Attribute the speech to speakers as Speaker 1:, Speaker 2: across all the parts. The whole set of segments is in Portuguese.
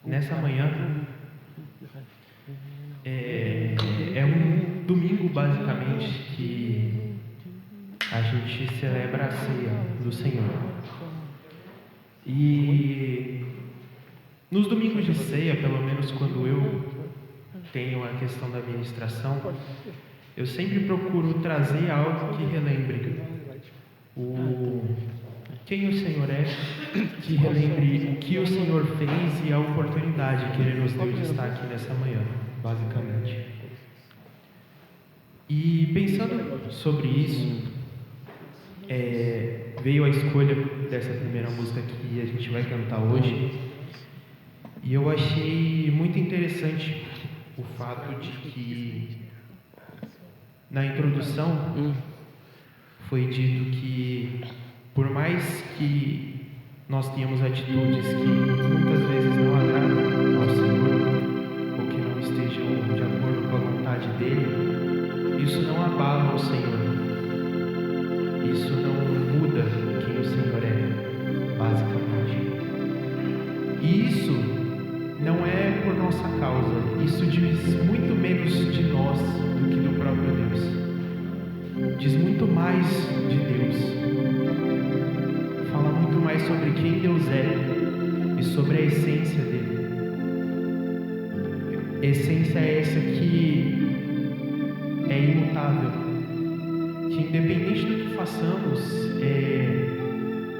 Speaker 1: Nessa manhã é um domingo basicamente que a gente celebra a ceia do Senhor. E nos domingos de ceia, pelo menos quando eu tenho a questão da ministração, eu sempre procuro trazer algo que relembre quem o Senhor é, que relembre o que o Senhor fez e a oportunidade que Ele nos deu de estar aqui nessa manhã, basicamente. E pensando sobre isso, veio a escolha dessa primeira música que a gente vai cantar hoje, e eu achei muito interessante o fato de que na introdução foi dito que por mais que nós tenhamos atitudes que muitas vezes não agradam ao Senhor ou que não estejam de acordo com a vontade dEle, isso não abala o Senhor, isso não muda quem o Senhor é, basicamente. E isso não é por nossa causa, isso diz muito menos de nós do que do próprio Deus. Diz muito mais de Deus. Fala muito mais sobre quem Deus é e sobre a essência dele. A essência é essa que é imutável, que independente do que façamos,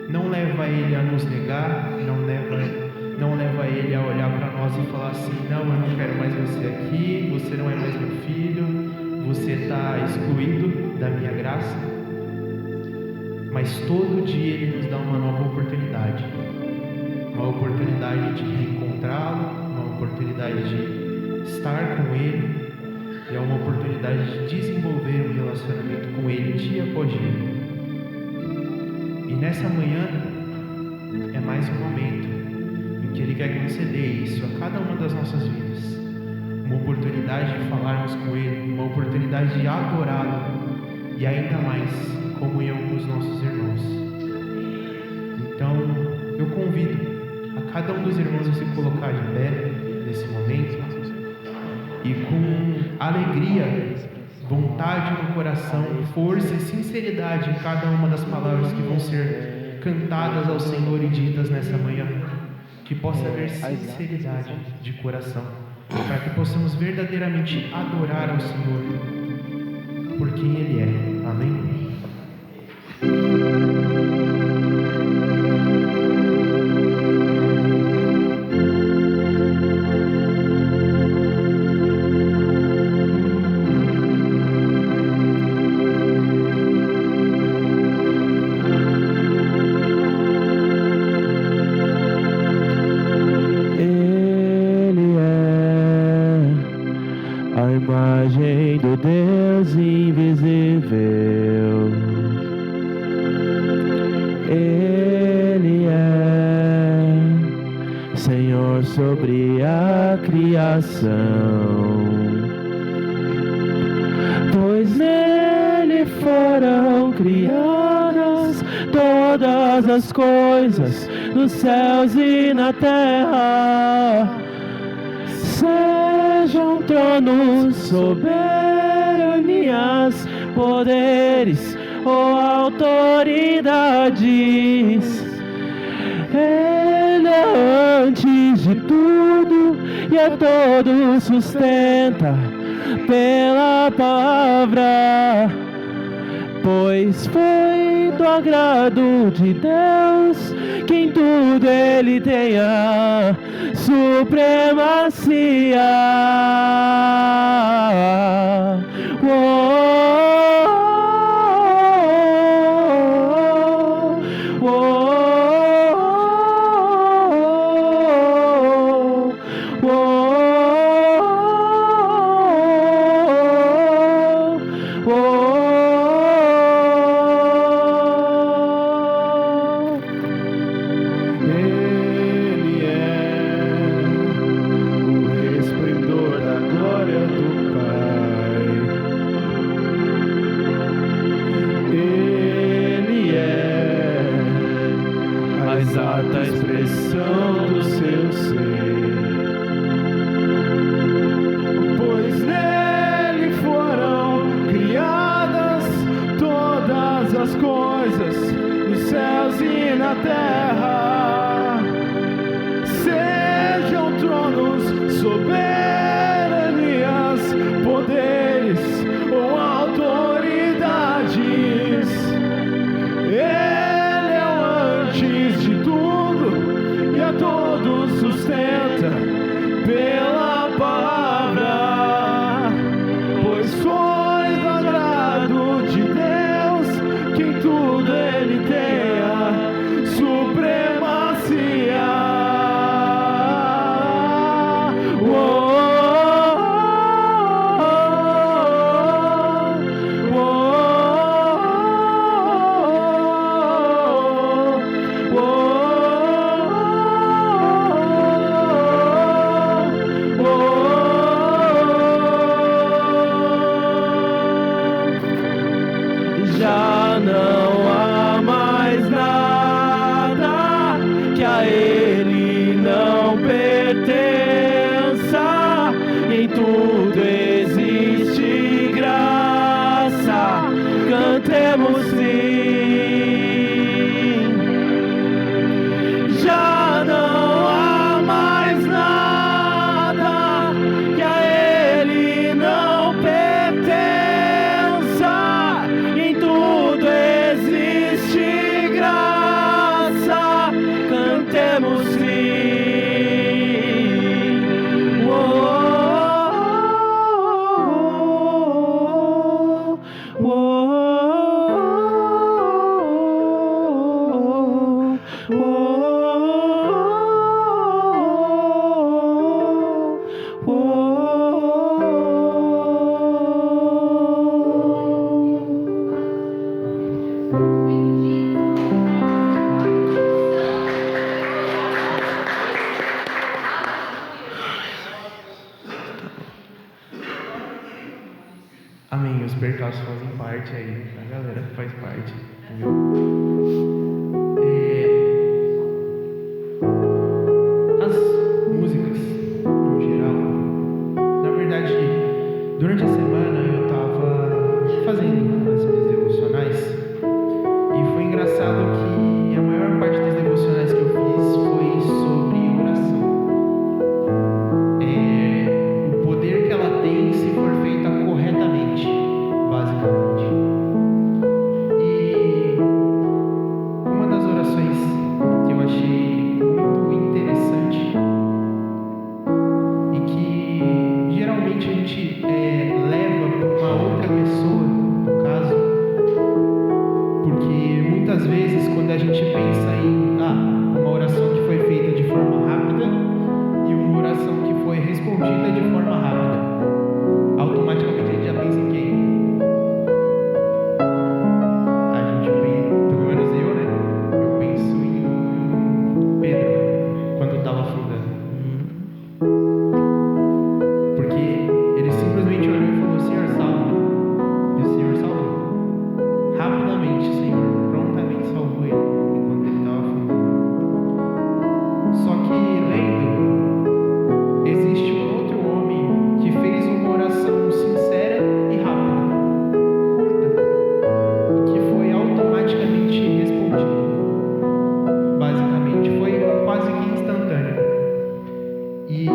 Speaker 1: não leva ele a nos negar, não leva ele a olhar para nós e falar assim: não, eu não quero mais você aqui, você não é mais meu filho, você está excluído da minha graça. Mas todo dia Ele nos dá uma nova oportunidade de reencontrá-lo, uma oportunidade de estar com Ele, e é uma oportunidade de desenvolver um relacionamento com Ele dia após dia. E nessa manhã é mais um momento em que Ele quer conceder isso a cada uma das nossas vidas, uma oportunidade de falarmos com Ele, uma oportunidade de adorá-lo e ainda mais comunhão com os nossos irmãos. Então, eu convido a cada um dos irmãos a se colocar de pé nesse momento e com alegria, vontade no coração, força e sinceridade em cada uma das palavras que vão ser cantadas ao Senhor e ditas nessa manhã, que possa haver sinceridade de coração, para que possamos verdadeiramente adorar ao Senhor por quem Ele é. Amém?
Speaker 2: Imagem do Deus invisível, Ele é Senhor sobre a criação, pois nele foram criadas todas as coisas nos céus e na terra. Sejam tronos, soberanias, poderes ou autoridades, Ele é antes de tudo e a todos sustenta pela palavra, pois foi do agrado de Deus que em tudo Ele tenha supremacia. coisas nos céus e na terra, sejam tronos, soberanias, poderes ou autoridades. Ele é o antes de tudo e a todos sustenta pela palavra, pois foi do agrado de Deus que em tudo ele tenha supremacia. Já não há mais nada que a ele não pertença, em tudo existe graça, cantemos sim. Já não há mais nada que a ele não pertença, em tudo existe graça, cantemos sim.
Speaker 1: Amém. Os percalços fazem parte aí. A galera faz parte. Entendeu? As músicas, no geral, na verdade, durante a semana eu estava fazendo as minhas devocionais e foi engraçado que a maior parte das devocionais que eu fiz foi sobre oração. O poder que ela tem se for feita corretamente, basicamente. E uma das orações que eu achei muito interessante e que geralmente a gente leva para uma outra pessoa, no caso, porque muitas vezes quando a gente pensa em uma oração que foi feita de forma rápida e uma oração que foi respondida de forma rápida, automaticamente a gente já pensa em quem? A gente pensa, pelo menos eu, né? Eu penso em Pedro, quando estava afundando. Porque ele simplesmente olhou e falou: Senhor, salva-me. E o Senhor salvou. Rapidamente, o Senhor prontamente salvou ele enquanto ele estava afundando. Só que lendo, existe um outro homem que fez uma oração sincera e rápida, curta, e que foi automaticamente respondida. Basicamente, foi quase que instantâneo. E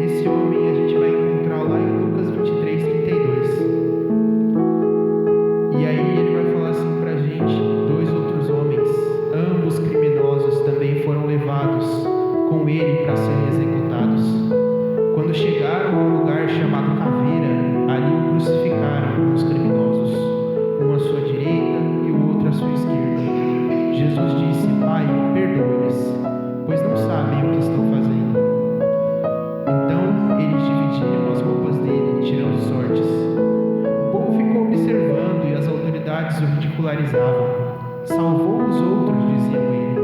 Speaker 1: esse homem a gente vai encontrar lá em Lucas 23:32. E aí ele vai falar assim pra gente: 2 outros homens, ambos criminosos, também foram levados com ele para serem executados. Quando chegaram a um lugar chamado Caveira, ali o crucificaram os criminosos, um à sua direita e o outro à sua esquerda. Jesus disse: Pai, perdoa-lhes, pois não sabem o que estão fazendo. Então eles dividiram as roupas dele, tirando sortes. O povo ficou observando e as autoridades o ridicularizavam. Salvou os outros, diziam ele.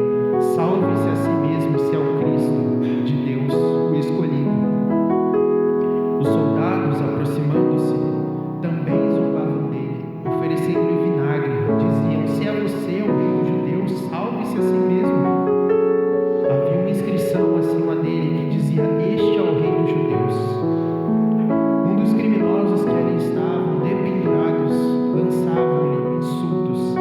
Speaker 1: Salve-se a si mesmo, se é o Cristo de Deus, o escolhido. Os soldados, aproximando-se, também zombavam dele, oferecendo-lhe vinagre. Diziam: se é você o rei dos judeus, salve-se a si mesmo. Havia uma inscrição acima dele que dizia: este é o rei dos judeus. Um dos criminosos que ali estavam dependurados lançavam-lhe insultos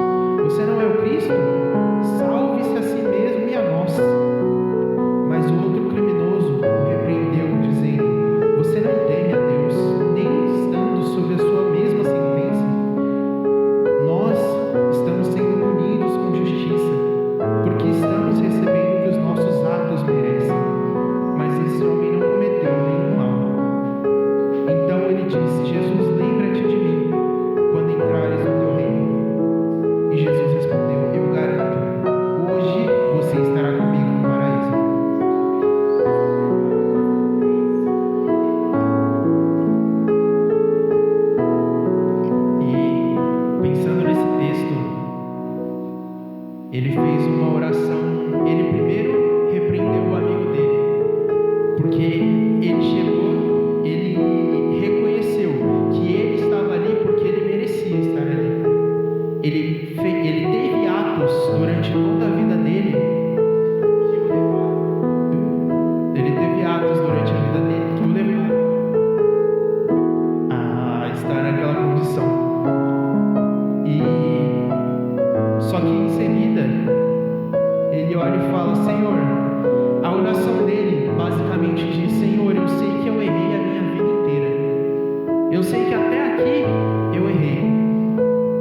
Speaker 1: Eu sei que até aqui eu errei,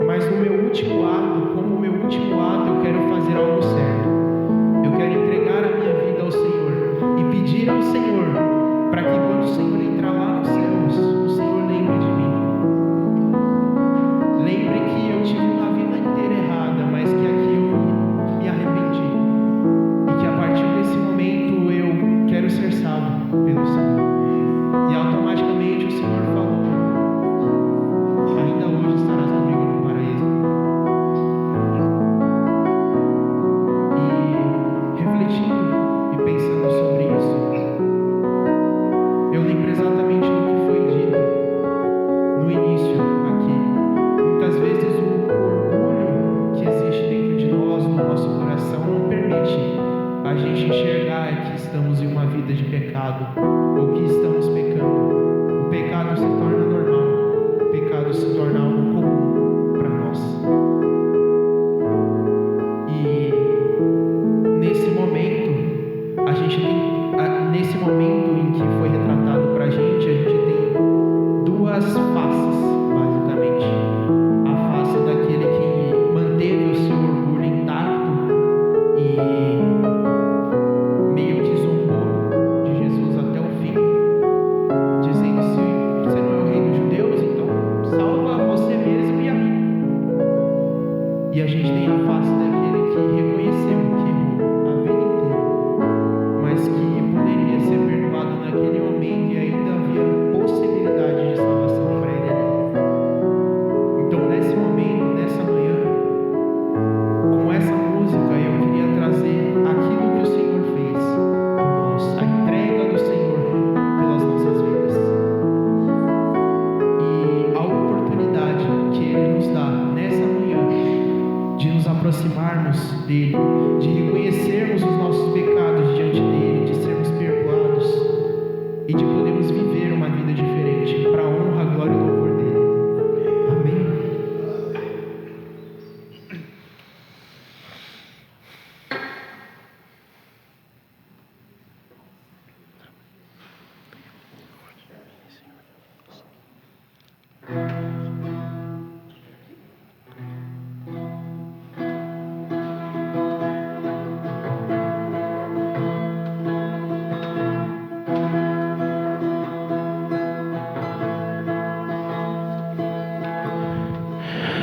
Speaker 1: mas no meu último ato, como o meu último ato, eu quero fazer algo certo. Eu quero entregar a minha vida ao Senhor e pedir ao Senhor para que quando o Senhor entrar lá nos céus, o Senhor lembre de mim. Lembre que eu tive uma vida inteira errada, mas que aqui eu me arrependi. E que a partir desse momento eu quero ser salvo pelo Senhor. E automaticamente o Senhor falou: ainda hoje estarás comigo no paraíso. E refletindo e pensando sobre isso, eu lembro exatamente do que foi dito no início aqui. Muitas vezes o orgulho que existe dentro de nós, no nosso coração, não permite a gente enxergar que estamos em uma vida de pecado ou que estamos pecando. O pecado se torna normal, o pecado se torna algo comum para nós. E nesse momento, nesse momento em que foi retratado para a gente tem duas faces, basicamente. A face daquele que manteve o seu orgulho intacto e meio que zombou de Jesus até o fim, dizendo: se você não é o rei dos judeus, então salva você mesmo e a mim. E a gente tem a face daquele que reconheceu que errou a vida inteira, mas que poderia ser perdoado naquele momento e ainda havia possibilidade de salvação para ele ali. Então, nesse momento, nessa manhã, com essa música, eu queria trazer aquilo que o Senhor fez por nós, a entrega do Senhor pelas nossas vidas e a oportunidade que Ele nos dá nessa manhã de nos aproximarmos dEle, de reconhecermos os nossos pecados diante dEle, de sermos perdoados e de podermos viver uma vida diferente para a honra, glória e louvor dEle. Amém?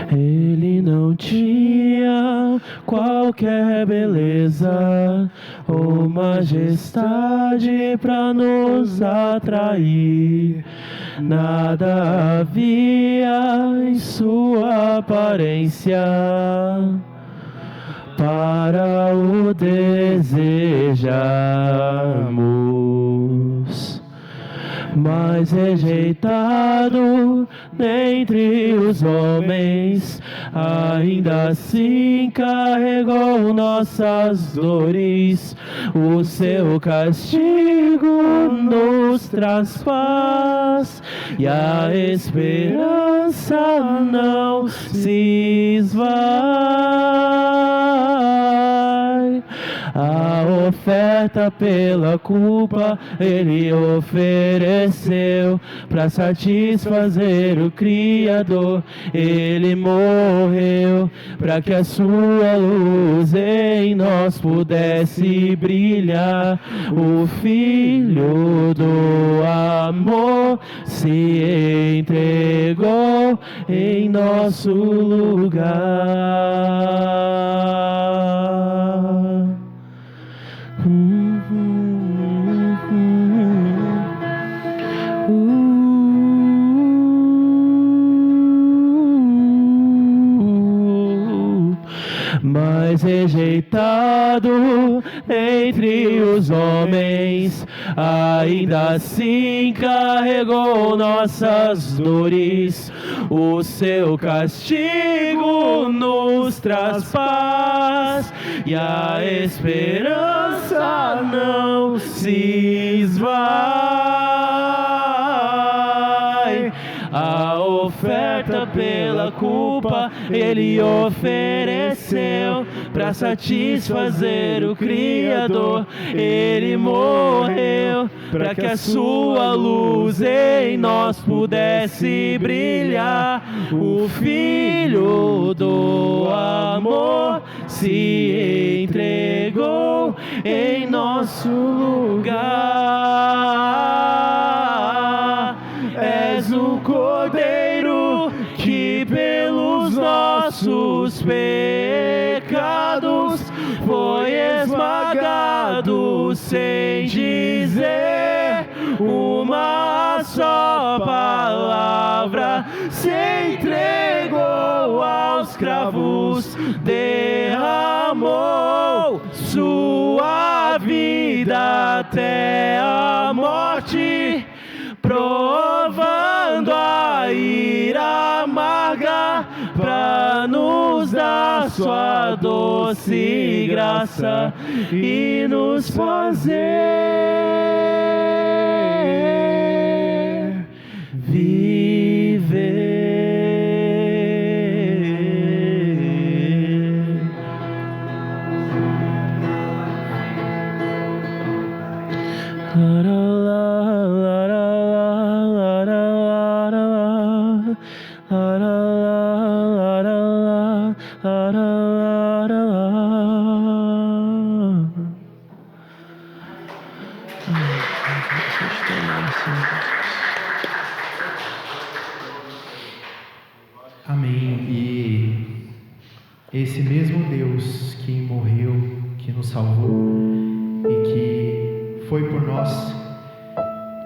Speaker 2: Ele não tinha qualquer beleza ou majestade para nos atrair. Nada havia em sua aparência para o desejarmos. Mas rejeitado dentre os homens, ainda assim carregou nossas dores. O seu castigo nos traz paz e a esperança não se esvai. A oferta pela culpa Ele ofereceu para satisfazer o Criador. Ele morreu para que a sua luz em nós pudesse brilhar. O Filho do amor se entregou em nosso lugar. Mas rejeitado entre os homens, ainda assim carregou nossas dores. O seu castigo nos traz paz e a esperança não se esvai. A oferta pela culpa Ele ofereceu para satisfazer o Criador. Ele morreu para que a sua luz em nós pudesse brilhar. O Filho do amor se entregou em nosso lugar. És o Cordeiro que pelos nossos pecados foi esmagado sem dizer uma só palavra. Se entregou aos cravos, derramou sua vida até a morte, provando a ira amarga pra nos dar sua doce graça e nos fazer viver.
Speaker 1: Amém. E esse mesmo Deus que morreu, que nos salvou e que foi por nós,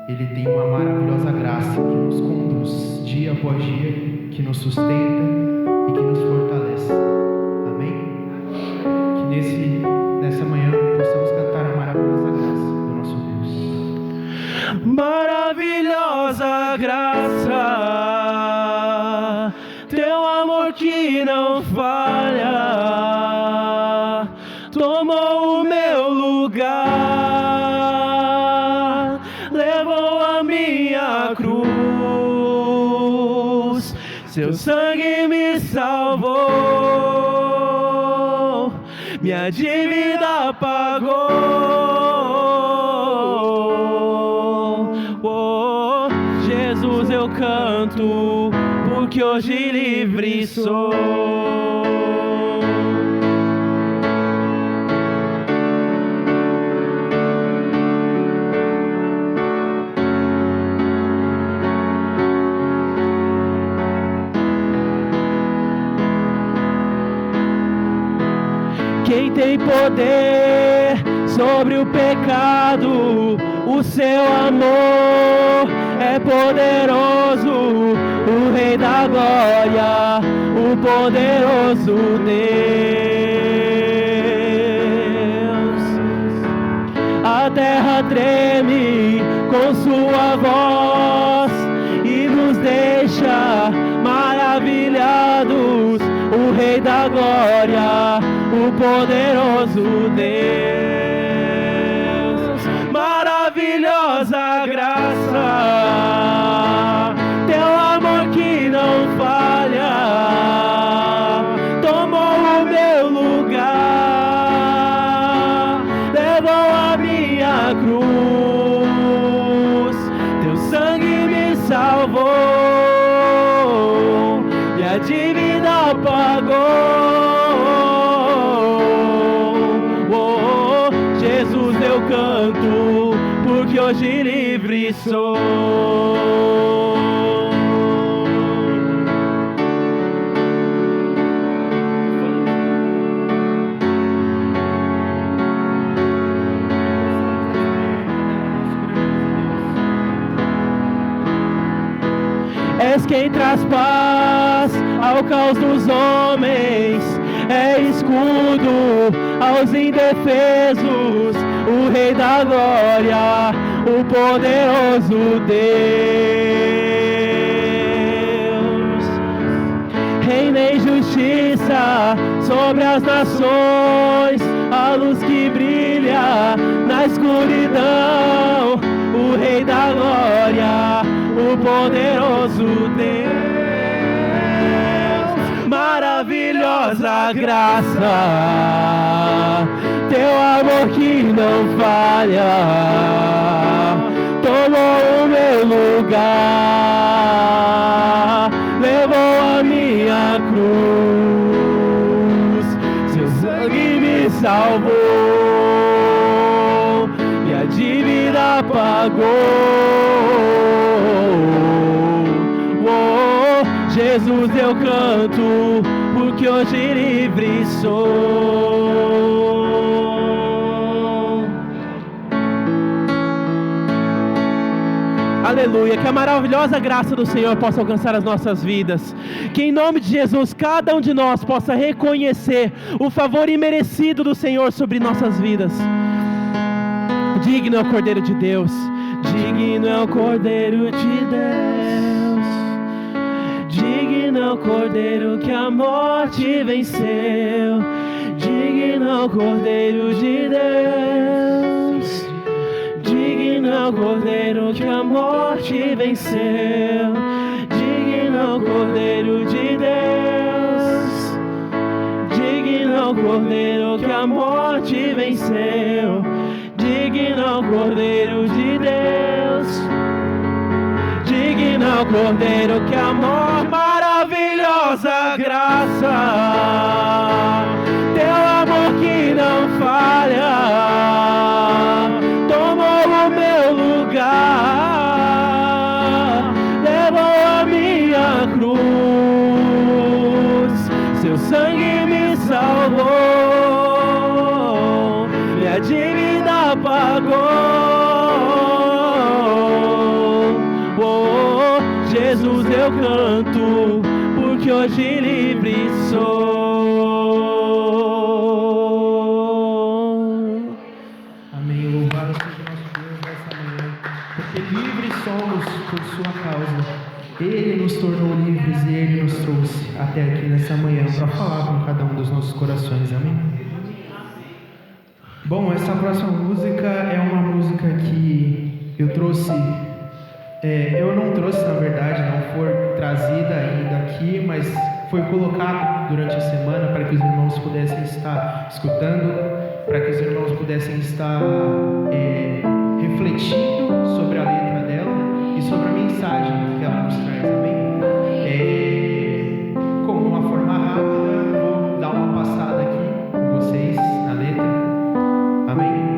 Speaker 1: Ele tem uma maravilhosa graça que nos conduz dia após dia, que nos sustenta e que nos fortalece. Amém? Que nessa manhã possamos cantar a maravilhosa graça do nosso Deus.
Speaker 2: Maravilhosa graça, teu amor que não falha, tomou o meu lugar, levou a minha cruz, seu sangue me salvou, minha dívida pagou. Oh, Jesus, eu canto, porque hoje livre sou. Quem tem poder sobre o pecado, o seu amor é poderoso, o Rei da Glória, o poderoso Deus. A terra treme com sua voz e nos deixa maravilhados, o Rei da Glória, o poderoso Deus. Maravilhosa graça, teu amor que não falha, tomou o meu lugar, levou a minha cruz, teu sangue me salvou, minha dívida pagou. Eu canto, porque hoje livre sou. És quem traz paz ao caos dos homens, é escudo aos indefesos, o Rei da Glória, o poderoso Deus. Reina em justiça sobre as nações, a luz que brilha na escuridão, o Rei da Glória, o poderoso Deus. maravilhosa graça, teu amor que não falha, tomou o meu lugar, levou a minha cruz, seu sangue me salvou, minha dívida pagou. Jesus, eu canto, porque hoje livre sou. Aleluia, que a maravilhosa graça do Senhor possa alcançar as nossas vidas. Que em nome de Jesus, cada um de nós possa reconhecer o favor imerecido do Senhor sobre nossas vidas. Digno é o Cordeiro de Deus, digno é o Cordeiro de Deus, digno é o Cordeiro que a morte venceu, digno é o Cordeiro de Deus, digno é o Cordeiro que a morte venceu, digno é o Cordeiro de Deus, digno é o Cordeiro que a morte venceu, digno é o Cordeiro de Deus, digno é o Cordeiro que amor, maravilhosa graça, teu amor que não falha, tomou o meu lugar, levou a minha cruz, seu sangue me salvou, minha dívida pagou. Jesus, eu canto, porque hoje livre sou.
Speaker 1: Amém. Louvado seja nosso Deus nessa manhã, porque livres somos por sua causa. Ele nos tornou livres e Ele nos trouxe até aqui nessa manhã para falar com cada um dos nossos corações. Amém. Bom, essa próxima música é uma música que eu trouxe. Eu não trouxe, na verdade, não foi trazida ainda aqui, mas foi colocado durante a semana para que os irmãos pudessem estar escutando, para que os irmãos pudessem estar refletindo sobre a letra dela e sobre a mensagem que ela nos traz, amém? Como uma forma rápida, vou dar uma passada aqui com vocês na letra, amém?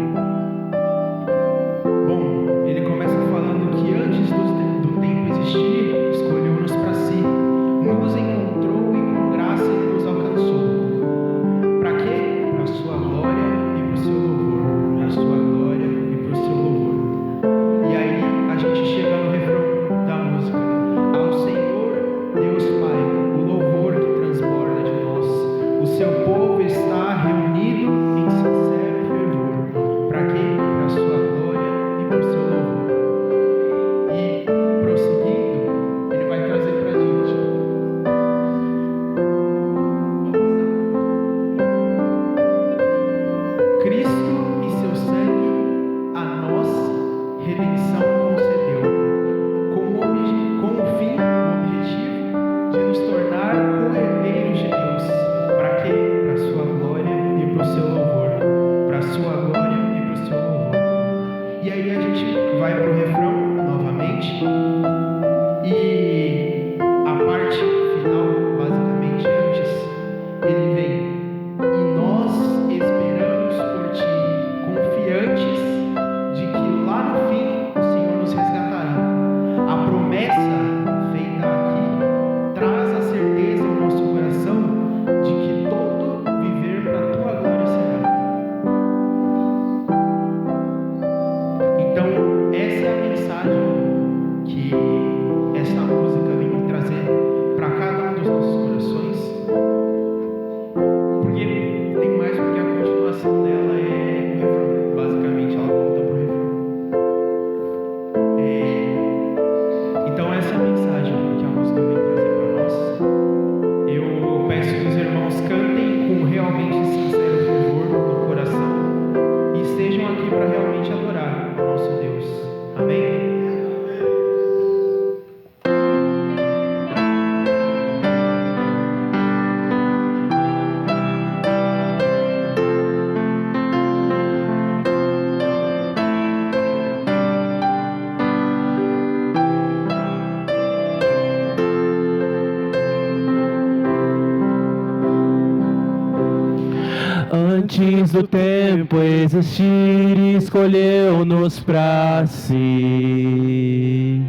Speaker 1: Ele começa falando que antes do tempo existir, escolheu-nos para si, nos encontrou e com graça Ele nos alcançou. Para quê? Para a sua glória e para o seu louvor. Para a sua glória e para o seu louvor. E aí a gente chega no refrão da música.
Speaker 2: Antes do tempo existir, escolheu-nos pra si.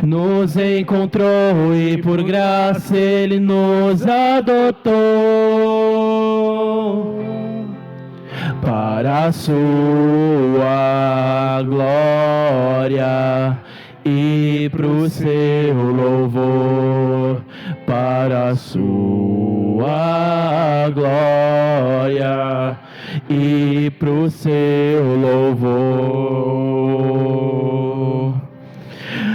Speaker 2: Nos encontrou e por graça Ele nos adotou para a sua glória e pro seu louvor, para a sua glória e pro seu louvor.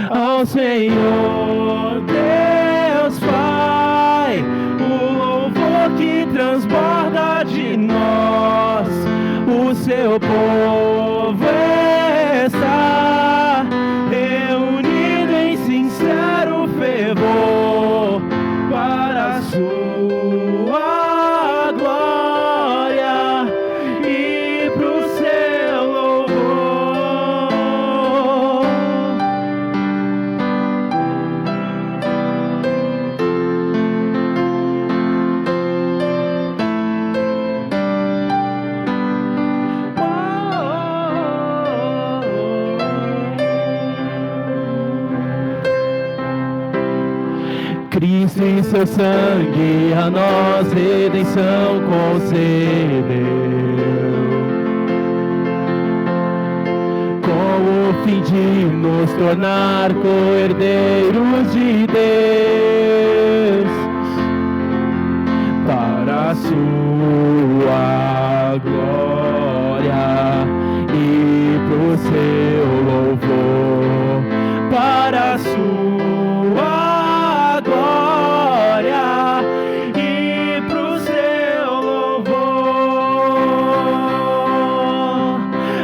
Speaker 2: Ao Senhor Deus Pai, o louvor que transborda de nós, o seu povo está reunido em sincero fervor para a sua glória e pro seu louvor. Cristo em seu sangue a nós redenção concedeu, com o fim de nos tornar co-herdeiros de Deus, para a sua glória e pro seu louvor, para a sua glória e pro seu louvor.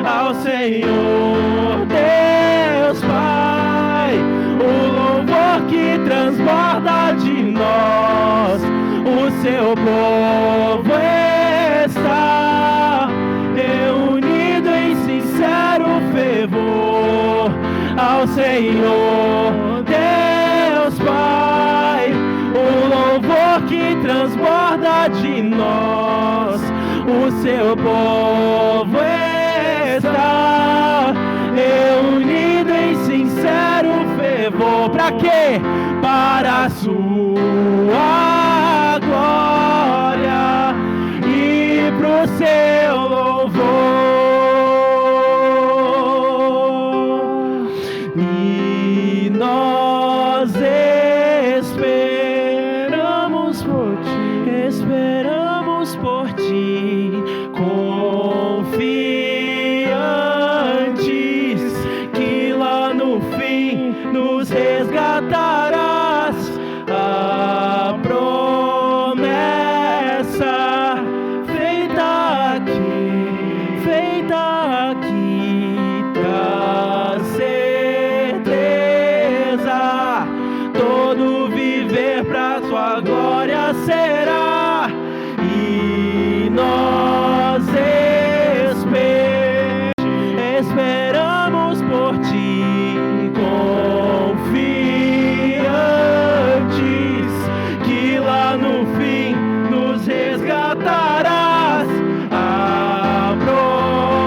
Speaker 2: Ao Senhor Deus Pai, o louvor que transborda de nós, o seu povo está reunido em sincero fervor. Ao Senhor Deus Pai, o louvor que transborda de nós, o seu povo está reunido em sincero fervor. Para quê? Para a sua glória e pro seu louvor. E nós esperamos por ti, confiantes que lá no fim nos resgatarás. A promessa feita aqui traz certeza, todo viver pra tua glória será. E nós esperamos por ti, confiantes que lá no fim nos resgatarás. A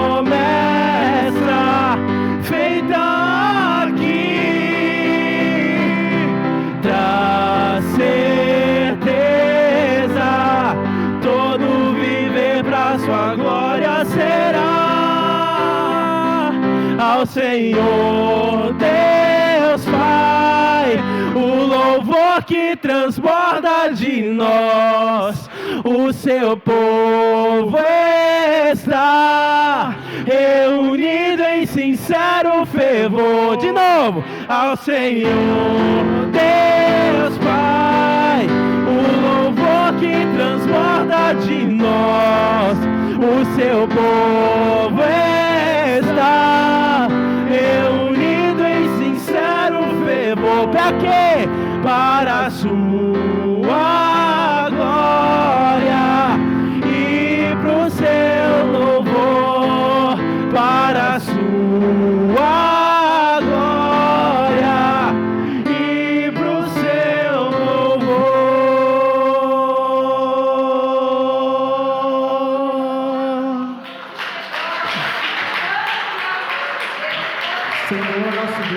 Speaker 2: promessa feita aqui traz certeza, todo viver pra sua glória será. Ao Senhor Deus Pai, o louvor que transborda de nós, o seu povo está reunido em sincero fervor. De novo, ao Senhor Deus Pai, o louvor que transborda de nós, o seu povo está reunido em sincero fervor. Para quê? Para a sua glória e pro seu louvor, para a sua glória e pro seu louvor.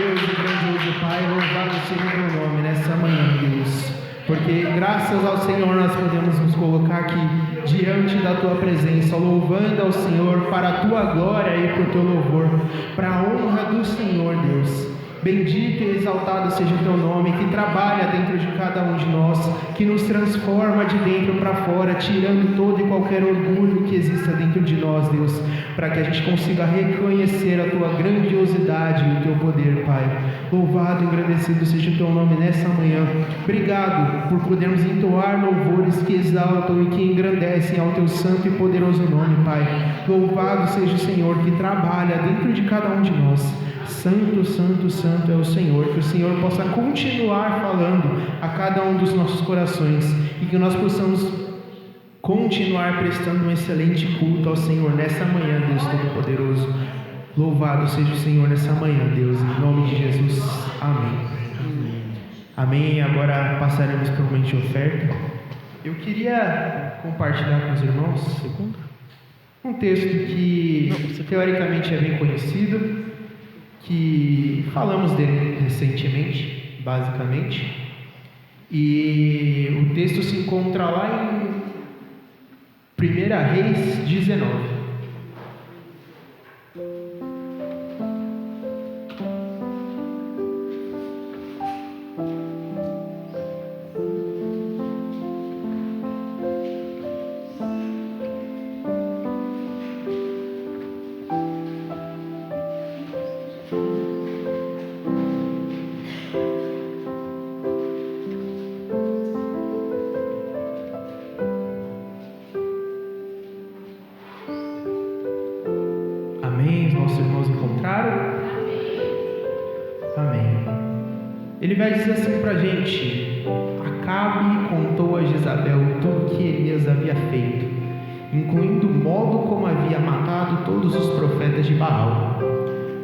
Speaker 1: Deus e grandioso Pai, louvado seja o teu nome nessa manhã, Deus. Porque graças ao Senhor nós podemos nos colocar aqui diante da tua presença, louvando ao Senhor para a tua glória e para o teu louvor, para a honra do Senhor, Deus. Bendito e exaltado seja o teu nome, que trabalha dentro de cada um de nós, que nos transforma de dentro para fora, tirando todo e qualquer orgulho que exista dentro de nós, Deus, para que a gente consiga reconhecer a tua grandiosidade e o teu poder, Pai. Louvado e agradecido seja o teu nome nessa manhã. Obrigado por podermos entoar louvores que exaltam e que engrandecem ao teu santo e poderoso nome, Pai. Louvado seja o Senhor que trabalha dentro de cada um de nós. Santo, santo, santo é o Senhor. Que o Senhor possa continuar falando a cada um dos nossos corações e que nós possamos continuar prestando um excelente culto ao Senhor nessa manhã, Deus Todo-Poderoso. Louvado seja o Senhor nessa manhã, Deus, em nome de Jesus. Amém. Amém. Agora passaremos para o momento de oferta. Eu queria compartilhar com os irmãos um texto que teoricamente é bem conhecido, que falamos dele recentemente, basicamente, e o texto se encontra lá em 1 Reis 19. Amém? Os nossos irmãos encontraram? Amém. Ele vai dizer assim para a gente: Acabe contou a Jezabel tudo o que Elias havia feito, incluindo o modo como havia matado todos os profetas de Baal.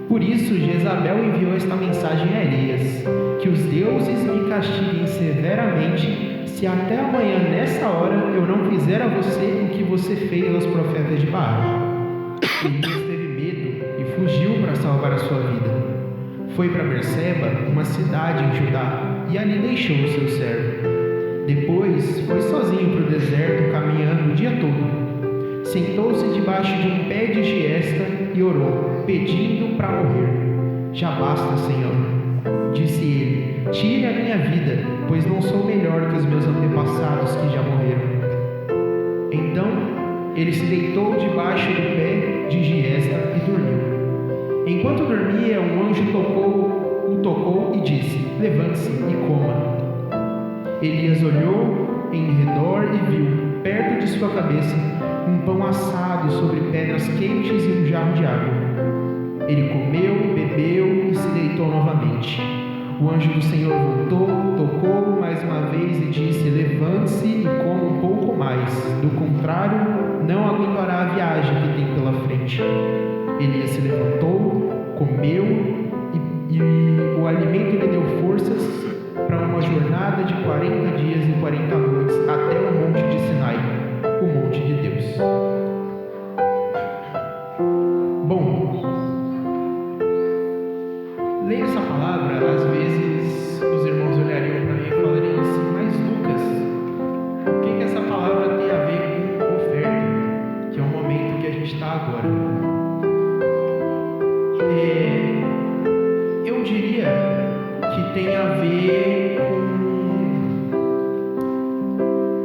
Speaker 1: Por isso Jezabel enviou esta mensagem a Elias: que os deuses me castiguem severamente, se até amanhã nessa hora eu não fizer a você o que você fez aos profetas de Baal. Elias teve medo e fugiu para salvar a sua vida. Foi para Berseba, uma cidade em Judá, e ali deixou o seu servo. Depois foi sozinho para o deserto, caminhando o dia todo. Sentou-se debaixo de um pé de giesta e orou, pedindo para morrer. Já basta, Senhor, disse ele, tire a minha vida, pois não sou melhor que os meus antepassados que já morreram. Então ele se deitou debaixo do pé de giesta e dormiu. Enquanto dormia, um anjo o tocou e disse: levante-se e coma. Elias olhou em redor e viu, perto de sua cabeça, um pão assado sobre pedras quentes e um jarro de água. Ele comeu, bebeu e se deitou novamente. O anjo do Senhor voltou, tocou mais uma vez e disse: levante-se e coma um pouco mais, do contrário, não aguentará a viagem que tem pela frente. Elias se levantou, comeu e o alimento lhe deu forças para uma jornada de 40 dias e 40 noites até o monte de Sinai, o monte de Deus. Bom, ler essa palavra, às vezes os irmãos olhariam para mim e falariam assim: mas Lucas, o que essa palavra tem a ver com oferta, que é o momento que a gente está agora? Eu diria que tem a ver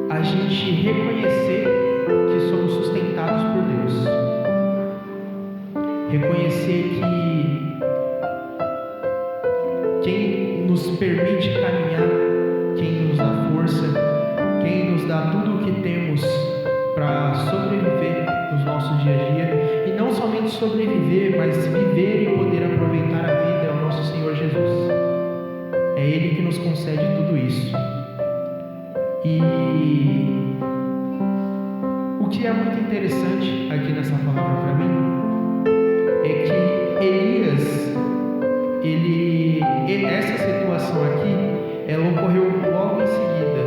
Speaker 1: com a gente reconhecer que somos sustentados por Deus, reconhecer que quem nos permite caminhar, quem nos dá força, quem nos dá tudo o que temos para sobreviver nos nossos dia a dia, e não somente sobreviver, mas viver e poder aproveitar a vida, é o nosso Senhor Jesus. É Ele que nos concede tudo isso. E o que é muito interessante aqui nessa palavra para mim é que Elias, essa situação aqui, ela ocorreu logo em seguida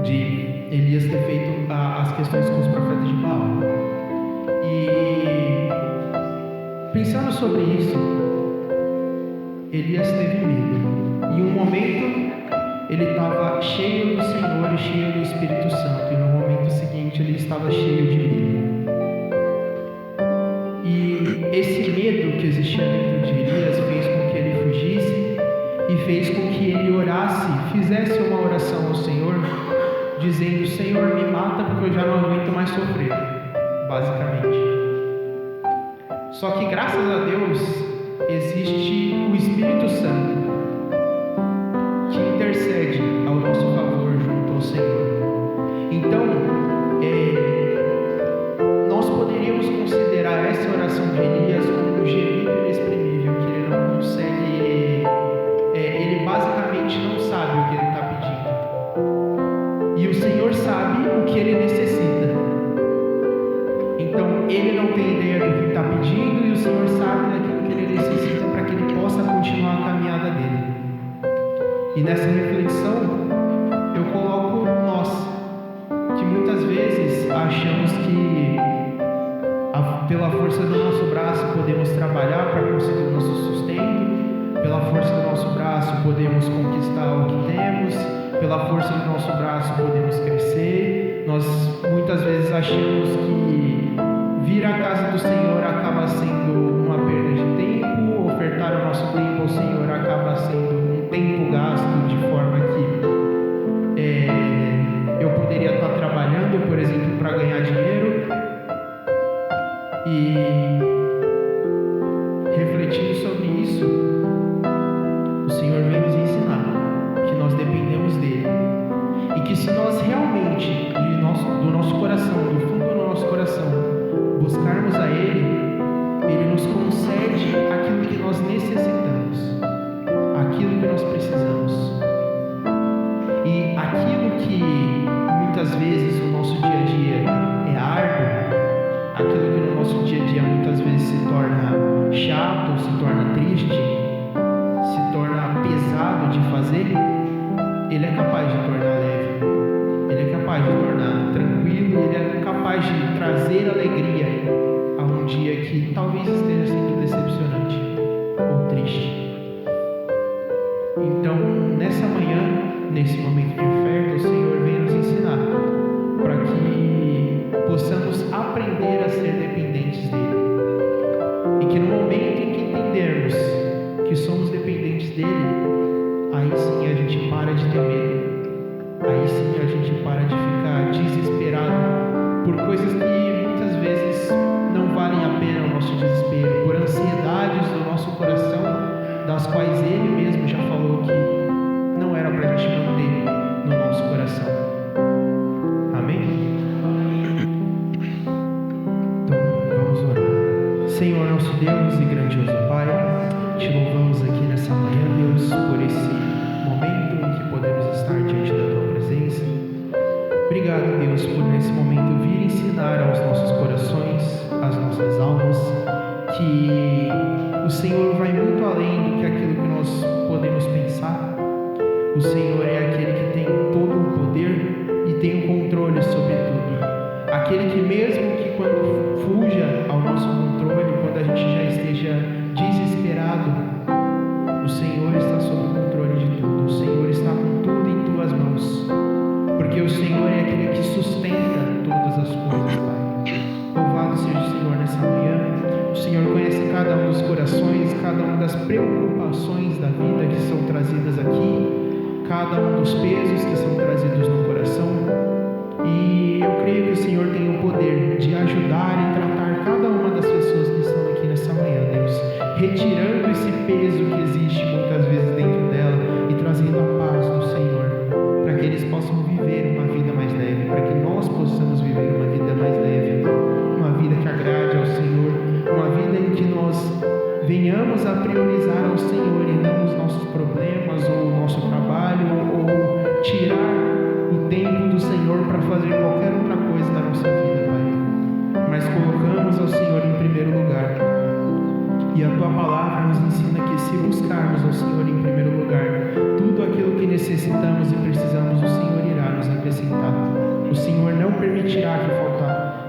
Speaker 1: de Elias ter feito as questões com os profetas de Baal. E Pensando sobre isso, Elias teve medo. Em um momento, ele estava cheio do Senhor e cheio do Espírito Santo. E no momento seguinte, ele estava cheio de medo. E esse medo que existia dentro de Elias fez com que ele fugisse e fez com que ele orasse, fizesse uma oração ao Senhor, dizendo: Senhor, me mata porque eu já não aguento mais sofrer, basicamente. Só que graças a Deus existe o Espírito Santo que intercede ao nosso favor junto ao Senhor. Então, nós poderíamos considerar essa oração de Elias como um gemido inexprimível, que ele não consegue, ele basicamente não sabe o que ele está pedindo. E o Senhor sabe o que ele necessita. Então, ele não tem ideia do que está pedindo e o Senhor sabe daquilo que ele necessita para que ele possa continuar a caminhada dele. E nessa reflexão, eu coloco nós, que muitas vezes achamos que pela força do nosso braço podemos trabalhar para conseguir o nosso sustento, pela força do nosso braço podemos conquistar o que temos, pela força do nosso braço podemos crescer. Nós muitas vezes achamos que vir à casa do Senhor acaba sendo uma perda de tempo, ofertar o nosso tempo ao Senhor acaba sendo um tempo gasto de forma que eu poderia estar trabalhando, por exemplo, para ganhar dinheiro. E refletindo sobre isso, o Senhor vem nos ensinar que nós dependemos dele e que se nós realmente do nosso coração, do fundo do nosso coração, buscarmos a Ele, Ele nos concede aquilo que nós necessitamos, aquilo que nós precisamos. E aquilo que muitas vezes no nosso dia a dia é árduo, aquilo que no nosso dia a dia muitas vezes se torna chato, se torna triste, se torna pesado de fazer, Ele é capaz de tornar leve, Ele é capaz de tornar tranquilo, Ele é capaz de trazer alegria a um dia que talvez esteja sendo decepcionante ou triste. Então, nessa manhã, nesse momento de oferta, o Senhor vem nos ensinar para que possamos aprender a ser dependentes dEle. E que no momento em que entendermos que somos dependentes dEle, aí sim a gente para de ter medo. Aí sim a gente para de ficar desesperado por coisas que muitas vezes não valem a pena o nosso desespero, por ansiedades do nosso coração, das quais Ele mesmo já falou que não era para a gente manter no nosso coração. Amém? Então vamos orar. Senhor nosso Deus e grandioso Pai, te louvamos aqui nessa manhã, Deus, por esse momento em que podemos estar diante da Tua presença. Obrigado, Deus, por nesse momento vir ensinar aos nossos corações, às nossas almas, que o Senhor vai muito além do que aquilo que nós podemos pensar. O Senhor é aquele que tem todo o poder e tem o controle sobre tudo. Aquele que mesmo que quando fuja ao nosso controle, quando a gente já esteja desesperado, o Senhor está sob o controle de tudo. O Senhor está com tudo em Tuas mãos. Porque o Senhor é aquele que sustenta todas as coisas, Pai. Louvado seja o Senhor nessa manhã. O Senhor conhece cada um dos corações, cada uma das preocupações da vida que são trazidas aqui, cada um dos pesos que são trazidos no coração. E eu creio que o Senhor tem o poder de ajudar e tratar cada uma das pessoas que estão aqui nessa manhã, Deus, retirando esse peso que existe muitas vezes dentro dela e trazendo a paz do Senhor, para que eles possam viver uma vida mais leve, para que nós possamos viver uma vida mais leve, uma vida que agrade ao Senhor, uma vida em que nós venhamos a priorizar ao Senhor e não os nossos problemas ou o nosso trabalho ou tirar o tempo do Senhor para fazer qualquer outra coisa da nossa vida, Pai. Mas colocamos ao Senhor em primeiro lugar. E a Tua palavra nos ensina que se buscarmos ao Senhor em primeiro lugar, tudo aquilo que necessitamos e precisamos, o Senhor irá nos acrescentar. O Senhor não permitirá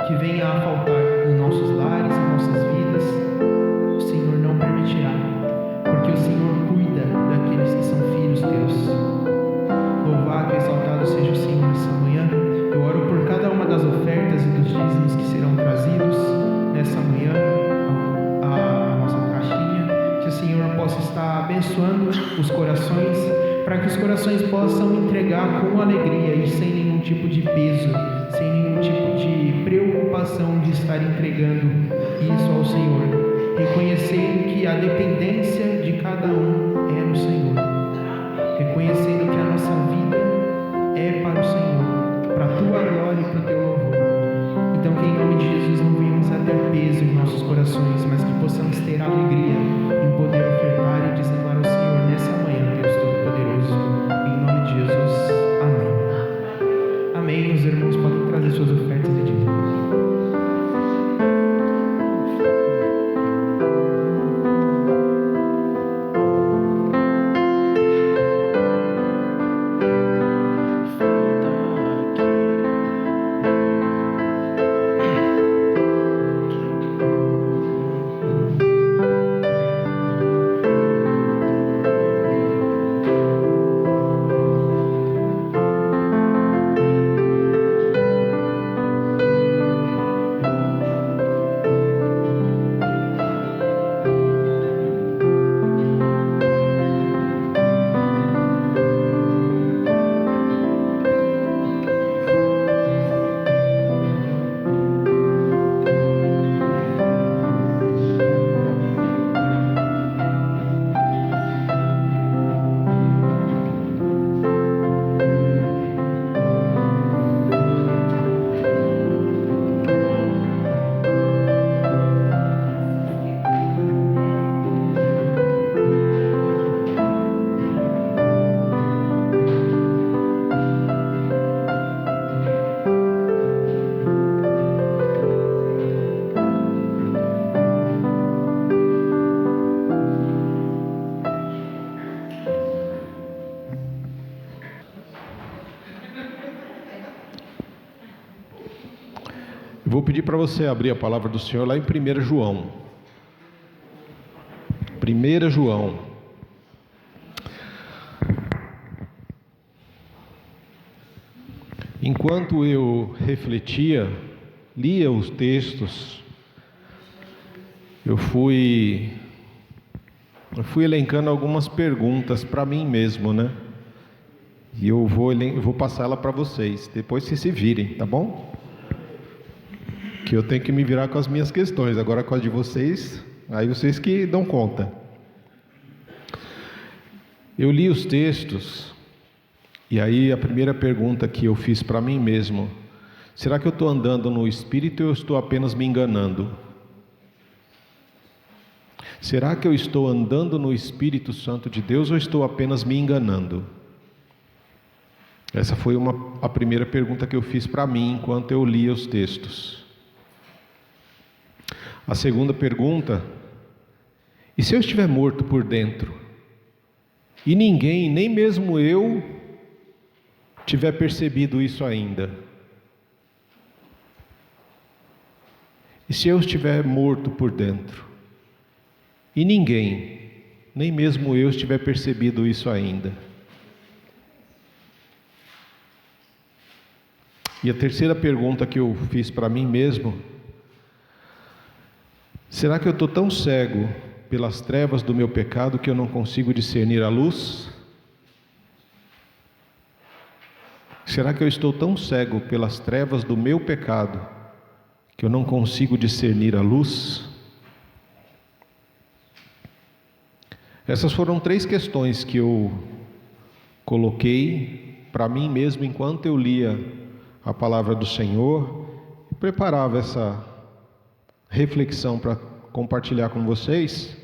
Speaker 1: que venha a faltar em nossos lares, em nossas vidas. O possa estar abençoando os corações, para que os corações possam entregar com alegria e sem nenhum tipo de peso, sem nenhum tipo de preocupação de estar entregando isso ao Senhor, reconhecendo que a dependência de cada um é no Senhor, reconhecendo que a nossa vida é para o Senhor, para a Tua glória e para o Teu louvor. Então, que em nome de Jesus não venhamos a ter peso em nossos corações, mas que possamos ter alegria em poder ofertar e dizimar ao Senhor nessa manhã, Deus Todo-Poderoso. Em nome de Jesus, amém. Amém. Os irmãos podem trazer suas ofertas e dízimos.
Speaker 3: Vou pedir para você abrir a palavra do Senhor lá em 1 João. 1 João. Enquanto eu refletia, lia os textos, eu fui elencando algumas perguntas para mim mesmo, né? E eu vou passar ela para vocês, depois vocês se virem, tá bom? Que eu tenho que me virar com as minhas questões, agora com as de vocês, aí vocês que dão conta. Eu li os textos, e aí a primeira pergunta que eu fiz para mim mesmo: será que eu estou andando no Espírito ou eu estou apenas me enganando? Será que eu estou andando no Espírito Santo de Deus ou estou apenas me enganando? Essa foi a primeira pergunta que eu fiz para mim enquanto eu lia os textos. A segunda pergunta: e se eu estiver morto por dentro e ninguém, nem mesmo eu, tiver percebido isso ainda? E se eu estiver morto por dentro e ninguém, nem mesmo eu, estiver percebido isso ainda? E a terceira pergunta que eu fiz para mim mesmo: será que eu estou tão cego pelas trevas do meu pecado que eu não consigo discernir a luz? Será que eu estou tão cego pelas trevas do meu pecado que eu não consigo discernir a luz? Essas foram 3 questões que eu coloquei para mim mesmo enquanto eu lia a palavra do Senhor e preparava essa reflexão para compartilhar com vocês.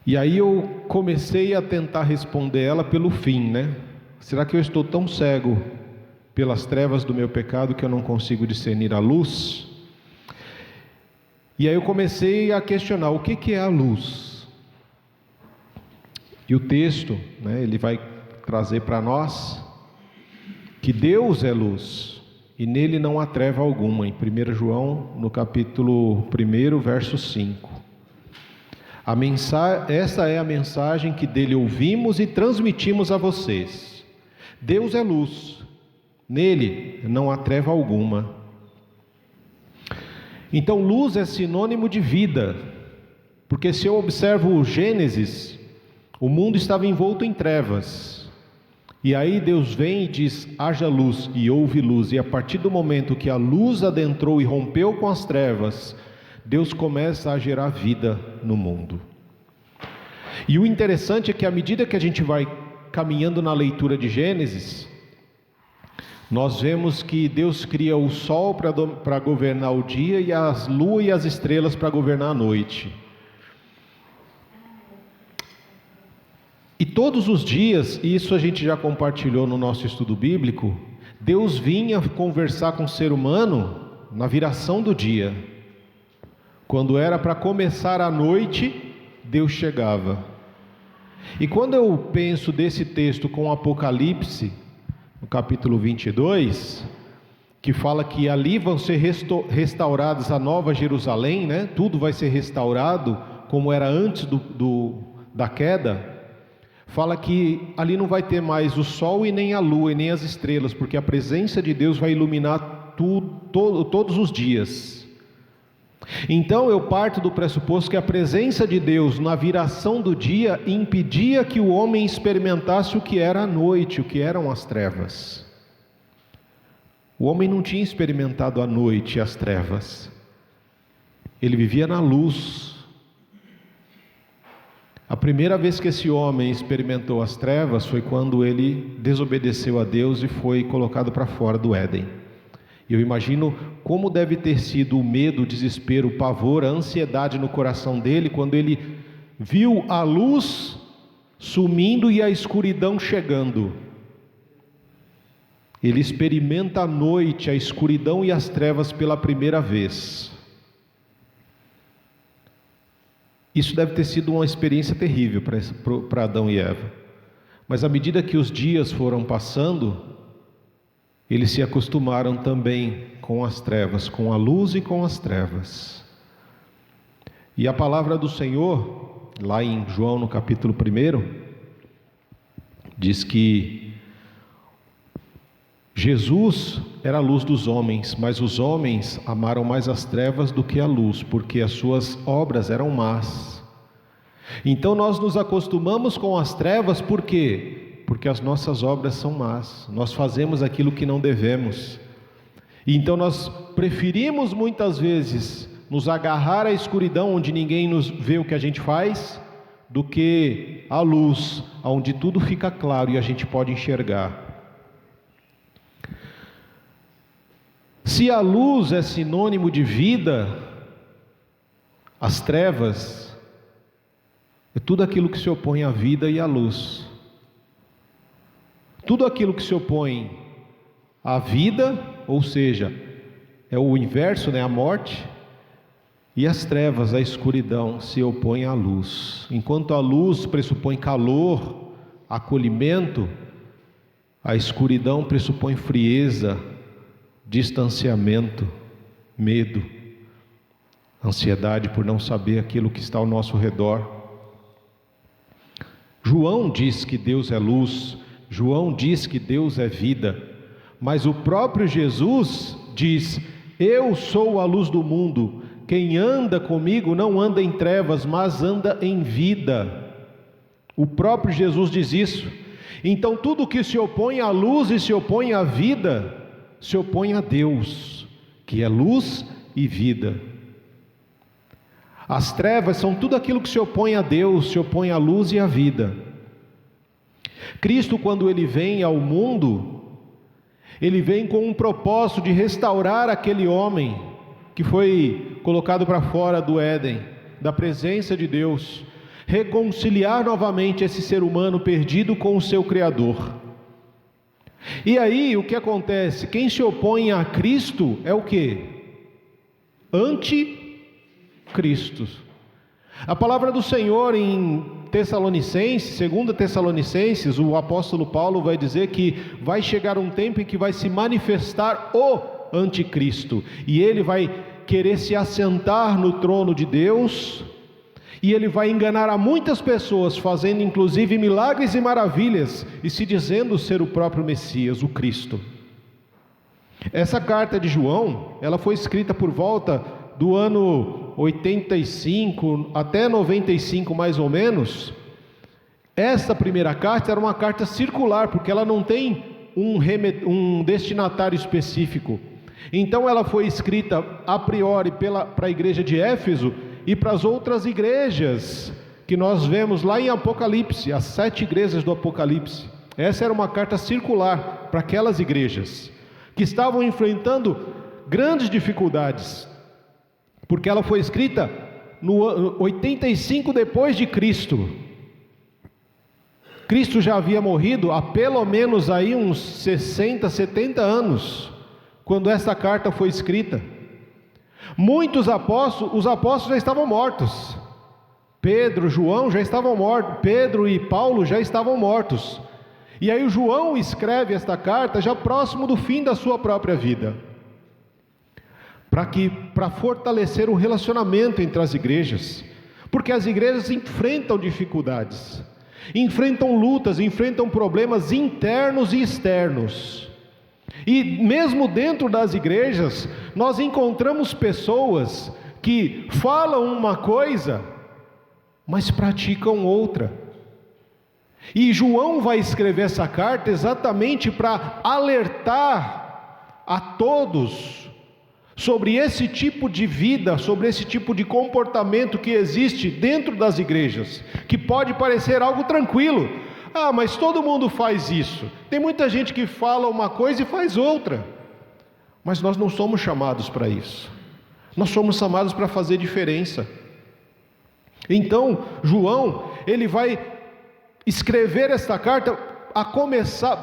Speaker 3: E aí eu comecei a tentar responder ela pelo fim, né? Será que eu estou tão cego pelas trevas do meu pecado que eu não consigo discernir a luz? E aí eu comecei a questionar o que é a luz. E o texto, né, ele vai trazer para nós que Deus é luz e nele não há treva alguma, em 1 João, no capítulo 1, verso 5. Essa é a mensagem que dele ouvimos e transmitimos a vocês. Deus é luz, nele não há treva alguma. Então luz é sinônimo de vida, Porque se eu observo o Gênesis, o mundo estava envolto em trevas. E aí Deus vem e diz: haja luz, e houve luz. E a partir do momento que a luz adentrou e rompeu com as trevas, Deus começa a gerar vida no mundo. E o interessante é que à medida que a gente vai caminhando na leitura de Gênesis, nós vemos que Deus cria o sol para governar o dia e a lua e as estrelas para governar a noite. E todos os dias, e isso a gente já compartilhou no nosso estudo bíblico, Deus vinha conversar com o ser humano na viração do dia. Quando era para começar a noite, Deus chegava. E quando eu penso desse texto com Apocalipse, no capítulo 22, que fala que ali vão ser restauradas a Nova Jerusalém, né? Tudo vai ser restaurado como era antes da queda. Fala que ali não vai ter mais o sol e nem a lua e nem as estrelas, porque a presença de Deus vai iluminar todos os dias. Então eu parto do pressuposto que a presença de Deus na viração do dia impedia que o homem experimentasse o que era a noite, o que eram as trevas. O homem não tinha experimentado a noite e as trevas. Ele vivia na luz. A primeira vez que esse homem experimentou as trevas foi quando ele desobedeceu a Deus e foi colocado para fora do Éden. Eu imagino como deve ter sido o medo, o desespero, o pavor, a ansiedade no coração dele quando ele viu a luz sumindo e a escuridão chegando. Ele experimenta a noite, a escuridão e as trevas pela primeira vez. Isso deve ter sido uma experiência terrível para Adão e Eva. Mas à medida que os dias foram passando, eles se acostumaram também com as trevas, com a luz e com as trevas. E a palavra do Senhor, lá em João no capítulo 1, diz que Jesus era a luz dos homens, mas os homens amaram mais as trevas do que a luz, porque as suas obras eram más. Então nós nos acostumamos com as trevas, por quê? Porque as nossas obras são más, nós fazemos aquilo que não devemos. Então nós preferimos muitas vezes nos agarrar à escuridão, onde ninguém nos vê o que a gente faz, do que à luz, onde tudo fica claro e a gente pode enxergar. Se a luz é sinônimo de vida, as trevas é tudo aquilo que se opõe à vida e à luz. Tudo aquilo que se opõe à vida, ou seja, é o inverso, né? A morte, e as trevas, a escuridão, se opõem à luz. Enquanto a luz pressupõe calor, acolhimento, a escuridão pressupõe frieza, distanciamento, medo, ansiedade por não saber aquilo que está ao nosso redor. João diz que Deus é luz, João diz que Deus é vida, mas o próprio Jesus diz: eu sou a luz do mundo, quem anda comigo não anda em trevas, mas anda em vida. O próprio Jesus diz isso. Então tudo que se opõe à luz e se opõe à vida, se opõe a Deus, que é luz e vida. As trevas são tudo aquilo que se opõe a Deus, se opõe à luz e à vida. Cristo, quando ele vem ao mundo, ele vem com um propósito de restaurar aquele homem que foi colocado para fora do Éden, da presença de Deus, reconciliar novamente esse ser humano perdido com o seu Criador. E aí o que acontece? Quem se opõe a Cristo é o quê? Anticristo. A palavra do Senhor em Tessalonicenses, 2 Tessalonicenses, o apóstolo Paulo vai dizer que vai chegar um tempo em que vai se manifestar o anticristo, e ele vai querer se assentar no trono de Deus, e ele vai enganar a muitas pessoas, fazendo inclusive milagres e maravilhas, e se dizendo ser o próprio Messias, o Cristo. Essa carta de João, ela foi escrita por volta do ano 85 até 95 mais ou menos, essa primeira carta era uma carta circular, porque ela não tem um destinatário específico. Então ela foi escrita a priori para a igreja de Éfeso e para as outras igrejas que nós vemos lá em Apocalipse, as 7 igrejas do Apocalipse. Essa era uma carta circular para aquelas igrejas que estavam enfrentando grandes dificuldades, porque ela foi escrita no 85 depois de Cristo. Cristo já havia morrido há pelo menos aí uns 60, 70 anos, quando essa carta foi escrita. Muitos apóstolos, os apóstolos já estavam mortos. Pedro, João já estavam mortos. Pedro e Paulo já estavam mortos. E aí o João escreve esta carta já próximo do fim da sua própria vida, para fortalecer o relacionamento entre as igrejas, porque as igrejas enfrentam dificuldades, enfrentam lutas, enfrentam problemas internos e externos. E mesmo dentro das igrejas, nós encontramos pessoas que falam uma coisa, mas praticam outra. E João vai escrever essa carta exatamente para alertar a todos sobre esse tipo de vida, sobre esse tipo de comportamento que existe dentro das igrejas, que pode parecer algo tranquilo. Ah, mas todo mundo faz isso. Tem muita gente que fala uma coisa e faz outra. Mas nós não somos chamados para isso. Nós somos chamados para fazer diferença. Então, João, ele vai escrever esta carta a começar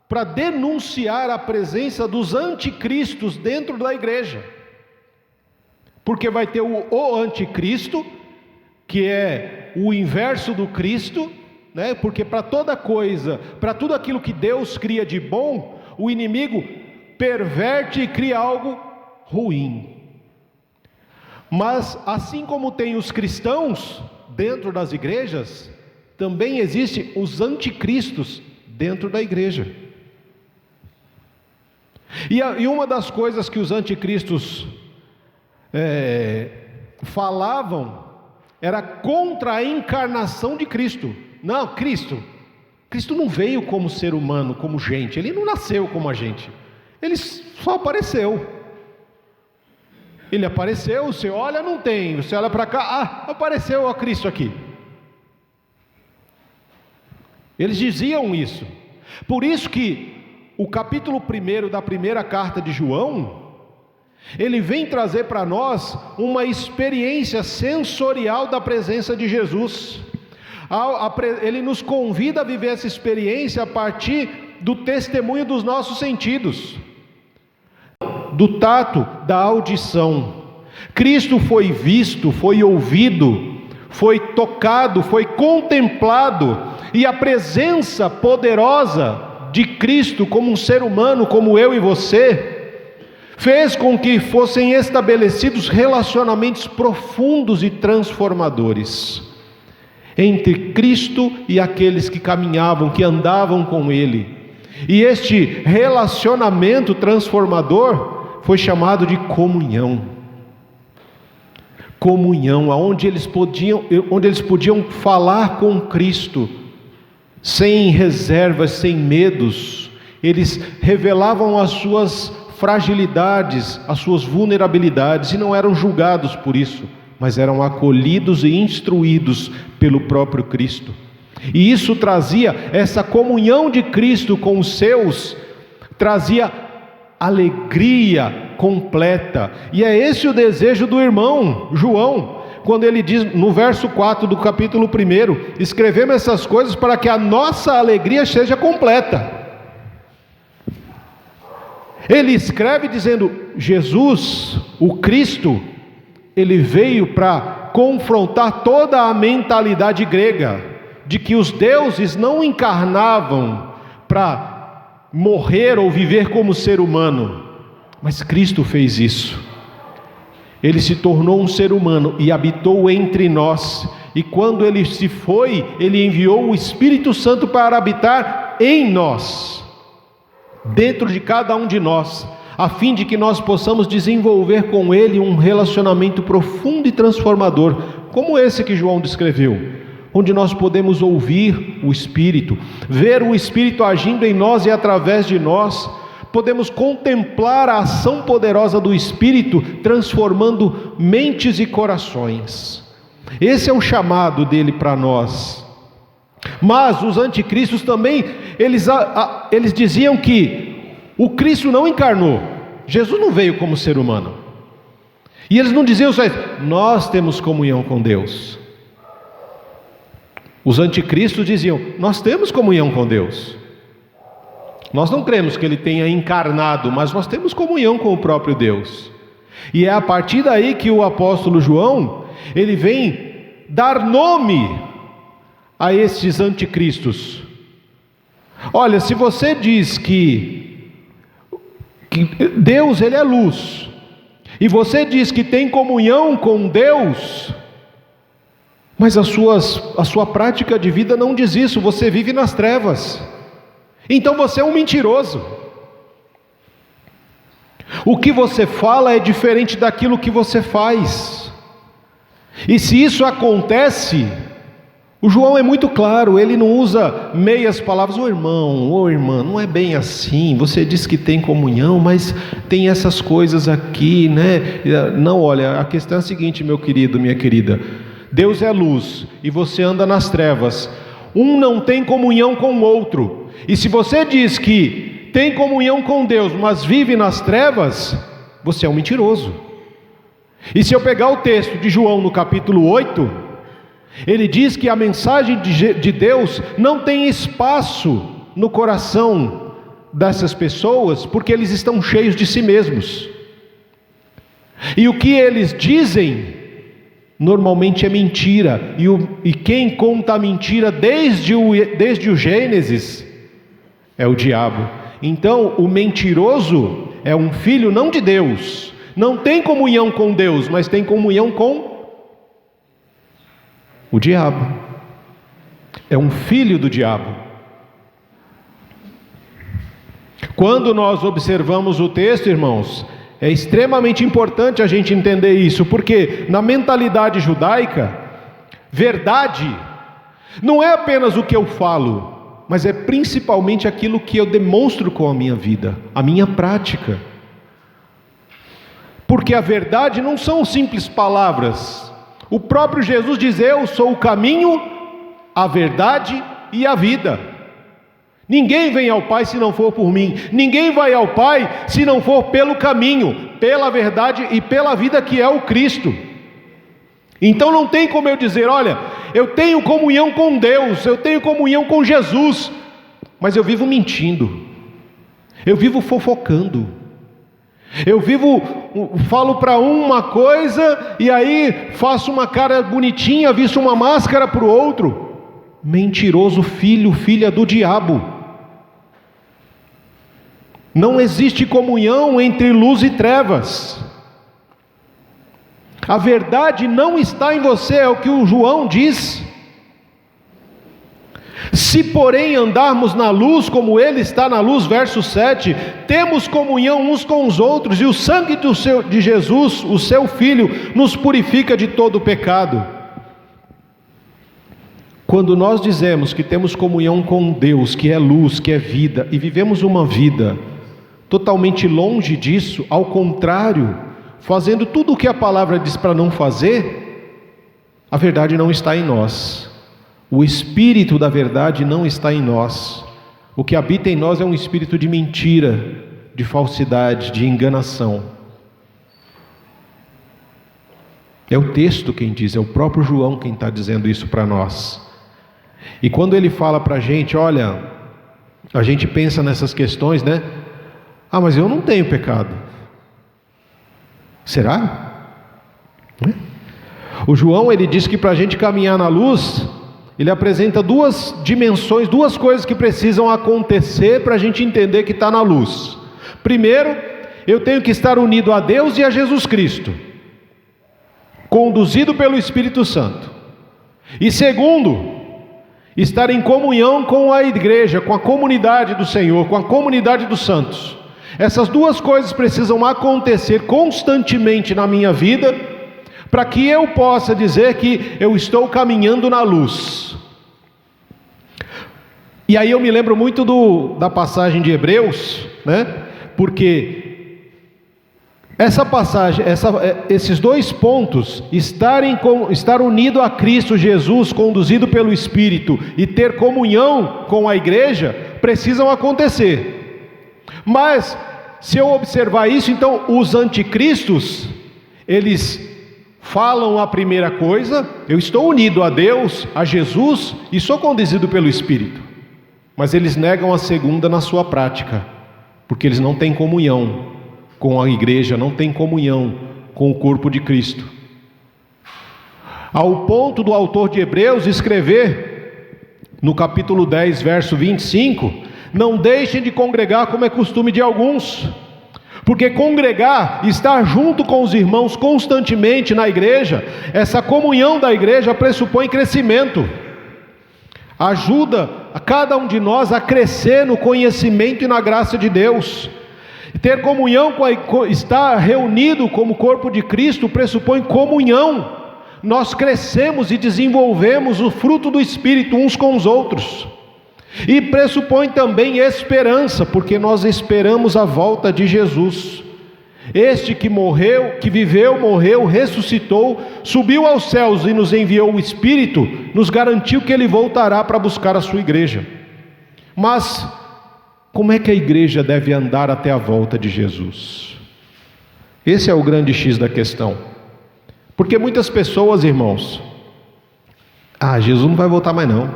Speaker 3: para denunciar a presença dos anticristos dentro da igreja. Porque vai ter o anticristo, que é o inverso do Cristo, né? Porque para toda coisa, para tudo aquilo que Deus cria de bom, o inimigo perverte e cria algo ruim. Mas assim como tem os cristãos dentro das igrejas, também existem os anticristos dentro da igreja. E uma das coisas que os anticristos falavam era contra a encarnação de Cristo. Não, Cristo não veio como ser humano, como gente. Ele não nasceu como a gente. Ele só apareceu. Ele apareceu, você olha, não tem. Você olha para cá, apareceu o Cristo aqui. Eles diziam isso. Por isso que o capítulo 1 da primeira carta de João, ele vem trazer para nós uma experiência sensorial da presença de Jesus. Ele nos convida a viver essa experiência a partir do testemunho dos nossos sentidos, do tato, da audição. Cristo foi visto, foi ouvido, foi tocado, foi contemplado, e a presença poderosa de Cristo como um ser humano, como eu e você, fez com que fossem estabelecidos relacionamentos profundos e transformadores entre Cristo e aqueles que caminhavam, que andavam com Ele. E este relacionamento transformador foi chamado de comunhão. Comunhão, onde eles podiam falar com Cristo, sem reservas, sem medos. Eles revelavam as suas fragilidades, as suas vulnerabilidades, e não eram julgados por isso, mas eram acolhidos e instruídos pelo próprio Cristo. E isso trazia, essa comunhão de Cristo com os seus, trazia alegria completa. E é esse o desejo do irmão João, quando ele diz no verso 4 do capítulo 1: escrevemos essas coisas para que a nossa alegria seja completa. Ele escreve dizendo: Jesus, o Cristo, ele veio para confrontar toda a mentalidade grega, de que os deuses não encarnavam para morrer ou viver como ser humano, mas Cristo fez isso. Ele se tornou um ser humano e habitou entre nós, e quando ele se foi, ele enviou o Espírito Santo para habitar em nós, dentro de cada um de nós, a fim de que nós possamos desenvolver com Ele um relacionamento profundo e transformador, como esse que João descreveu, onde nós podemos ouvir o Espírito, ver o Espírito agindo em nós e através de nós, podemos contemplar a ação poderosa do Espírito, transformando mentes e corações. Esse é o chamado dele para nós. Mas os anticristos também, eles diziam que o Cristo não encarnou, Jesus não veio como ser humano. E eles não diziam só isso: nós temos comunhão com Deus. Os anticristos diziam: nós temos comunhão com Deus. Nós não cremos que Ele tenha encarnado, mas nós temos comunhão com o próprio Deus. E é a partir daí que o apóstolo João, ele vem dar nome a esses anticristos. Olha, se você diz que Deus, Ele é luz, e você diz que tem comunhão com Deus, mas a sua prática de vida não diz isso, você vive nas trevas, então você é um mentiroso. O que você fala é diferente daquilo que você faz, e se isso acontece, o João é muito claro, ele não usa meias palavras: ô irmão, ô irmã, não é bem assim, você diz que tem comunhão, mas tem essas coisas aqui, né? Não, olha, a questão é a seguinte, meu querido, minha querida: Deus é luz e você anda nas trevas, um não tem comunhão com o outro, e se você diz que tem comunhão com Deus, mas vive nas trevas, você é um mentiroso. E se eu pegar o texto de João no capítulo 8, ele diz que a mensagem de Deus não tem espaço no coração dessas pessoas, porque eles estão cheios de si mesmos, e o que eles dizem normalmente é mentira, e quem conta a mentira desde o Gênesis é o diabo. Então o mentiroso é um filho não de Deus, não tem comunhão com Deus, mas tem comunhão com o diabo, é um filho do diabo. Quando nós observamos o texto, irmãos, é extremamente importante a gente entender isso, porque na mentalidade judaica, verdade não é apenas o que eu falo, mas é principalmente aquilo que eu demonstro com a minha vida, a minha prática. Porque a verdade não são simples palavras. O próprio Jesus diz: eu sou o caminho, a verdade e a vida. Ninguém vem ao Pai se não for por mim. Ninguém vai ao Pai se não for pelo caminho, pela verdade e pela vida, que é o Cristo. Então não tem como eu dizer: olha, eu tenho comunhão com Deus, eu tenho comunhão com Jesus, mas eu vivo mentindo, eu vivo fofocando, eu falo para uma coisa e aí faço uma cara bonitinha, visto uma máscara para o outro. Mentiroso, filha do diabo. Não existe comunhão entre luz e trevas. A verdade não está em você, é o que o João diz. Se porém andarmos na luz como Ele está na luz, verso 7, temos comunhão uns com os outros, e o sangue de Jesus, o seu Filho, nos purifica de todo o pecado. Quando nós dizemos que temos comunhão com Deus, que é luz, que é vida, e vivemos uma vida totalmente longe disso, ao contrário, fazendo tudo o que a palavra diz para não fazer, a verdade não está em nós. O espírito da verdade não está em nós. O que habita em nós é um espírito de mentira, de falsidade, de enganação. É o texto quem diz, é o próprio João quem está dizendo isso para nós. E quando ele fala para a gente: olha, a gente pensa nessas questões, né? Ah, mas eu não tenho pecado. Será? O João, ele diz que para a gente caminhar na luz, ele apresenta duas dimensões, duas coisas que precisam acontecer para a gente entender que está na luz. Primeiro, eu tenho que estar unido a Deus e a Jesus Cristo, conduzido pelo Espírito Santo. E segundo, estar em comunhão com a igreja, com a comunidade do Senhor, com a comunidade dos santos. Essas duas coisas precisam acontecer constantemente na minha vida, para que eu possa dizer que eu estou caminhando na luz. E aí eu me lembro muito da passagem de Hebreus, né? Porque essa passagem, esses dois pontos, estar unido a Cristo Jesus, conduzido pelo Espírito, e ter comunhão com a igreja, precisam acontecer. Mas, se eu observar isso, então os anticristos, eles falam a primeira coisa: eu estou unido a Deus, a Jesus, e sou conduzido pelo Espírito. Mas eles negam a segunda na sua prática, porque eles não têm comunhão com a igreja, não têm comunhão com o corpo de Cristo. Ao ponto do autor de Hebreus escrever, no capítulo 10, verso 25, não deixem de congregar como é costume de alguns, porque congregar, estar junto com os irmãos constantemente na igreja, essa comunhão da igreja pressupõe crescimento, ajuda a cada um de nós a crescer no conhecimento e na graça de Deus. Ter comunhão, estar reunido como corpo de Cristo, pressupõe comunhão. Nós crescemos e desenvolvemos o fruto do Espírito uns com os outros. E pressupõe também esperança, porque nós esperamos a volta de Jesus. Este que morreu, que viveu, morreu, ressuscitou, subiu aos céus e nos enviou o Espírito, nos garantiu que Ele voltará para buscar a sua igreja. Mas como é que a igreja deve andar até a volta de Jesus? Esse é o grande X da questão. Porque muitas pessoas, irmãos, Jesus não vai voltar mais não.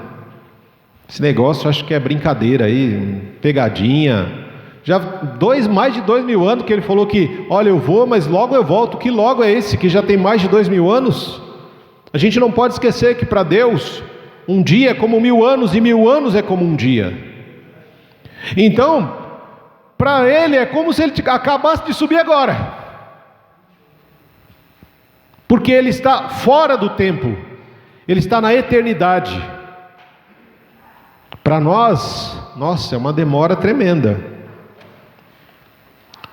Speaker 3: Esse negócio acho que é brincadeira aí, pegadinha. Já mais de 2000 anos que ele falou que, olha, eu vou, mas logo eu volto. Que logo é esse, que já tem mais de 2000 anos? A gente não pode esquecer que para Deus, um dia é como 1000 anos, e 1000 anos é como um dia. Então, para Ele é como se Ele acabasse de subir agora, porque Ele está fora do tempo, Ele está na eternidade. Para nós, nossa, é uma demora tremenda.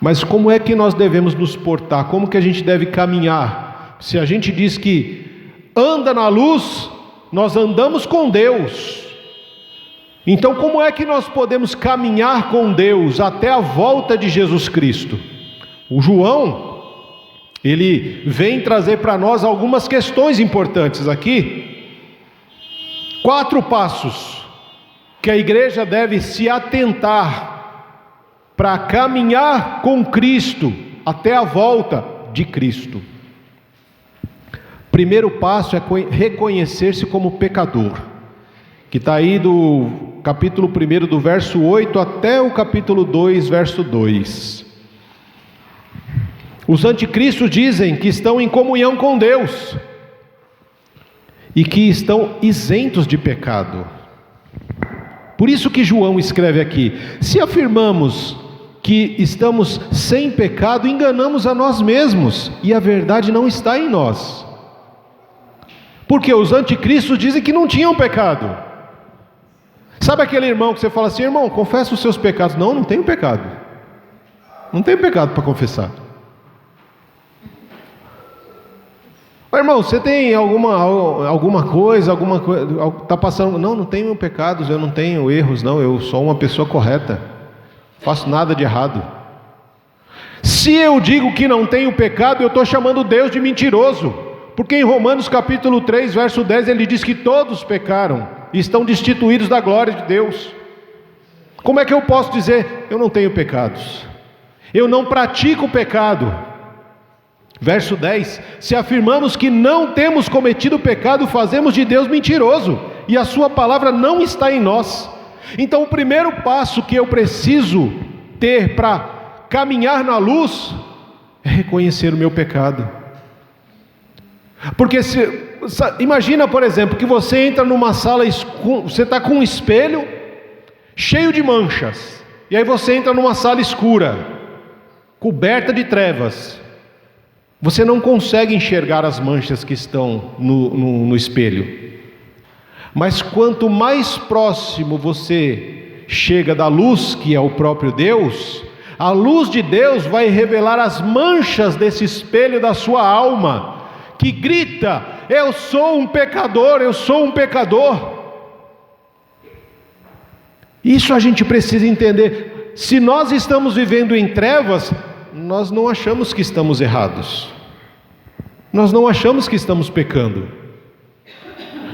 Speaker 3: Mas como é que nós devemos nos portar? Como que a gente deve caminhar? Se a gente diz que anda na luz, nós andamos com Deus. Então como é que nós podemos caminhar com Deus até a volta de Jesus Cristo? O João, ele vem trazer para nós algumas questões importantes aqui. 4 passos que a igreja deve se atentar para caminhar com Cristo até a volta de Cristo. Primeiro passo é reconhecer-se como pecador, que está aí do capítulo 1, do verso 8 até o capítulo 2, verso 2. Os anticristos dizem que estão em comunhão com Deus e que estão isentos de pecado. Por isso que João escreve aqui: se afirmamos que estamos sem pecado, enganamos a nós mesmos, e a verdade não está em nós. Porque os anticristos dizem que não tinham pecado. Sabe aquele irmão que você fala assim: irmão, confessa os seus pecados. Não, não tenho pecado. Não tenho pecado para confessar. Irmão, você tem alguma coisa, está passando? Não, não tenho pecados, eu não tenho erros, não, eu sou uma pessoa correta, faço nada de errado. Se eu digo que não tenho pecado, eu estou chamando Deus de mentiroso, porque em Romanos capítulo 3, verso 10, ele diz que todos pecaram e estão destituídos da glória de Deus. Como é que eu posso dizer, eu não tenho pecados, eu não pratico o pecado? Verso 10, se afirmamos que não temos cometido pecado, fazemos de Deus mentiroso, e a sua palavra não está em nós. Então o primeiro passo que eu preciso ter para caminhar na luz é reconhecer o meu pecado. Porque imagina, por exemplo, que você entra numa sala, você está com um espelho cheio de manchas, e aí você entra numa sala escura, coberta de trevas. Você não consegue enxergar as manchas que estão no espelho. Mas quanto mais próximo você chega da luz, que é o próprio Deus, A luz de Deus vai revelar as manchas desse espelho da sua alma, que grita: eu sou um pecador, eu sou um pecador. Isso a gente precisa entender. Se nós estamos vivendo em trevas, nós não achamos que estamos errados, nós não achamos que estamos pecando,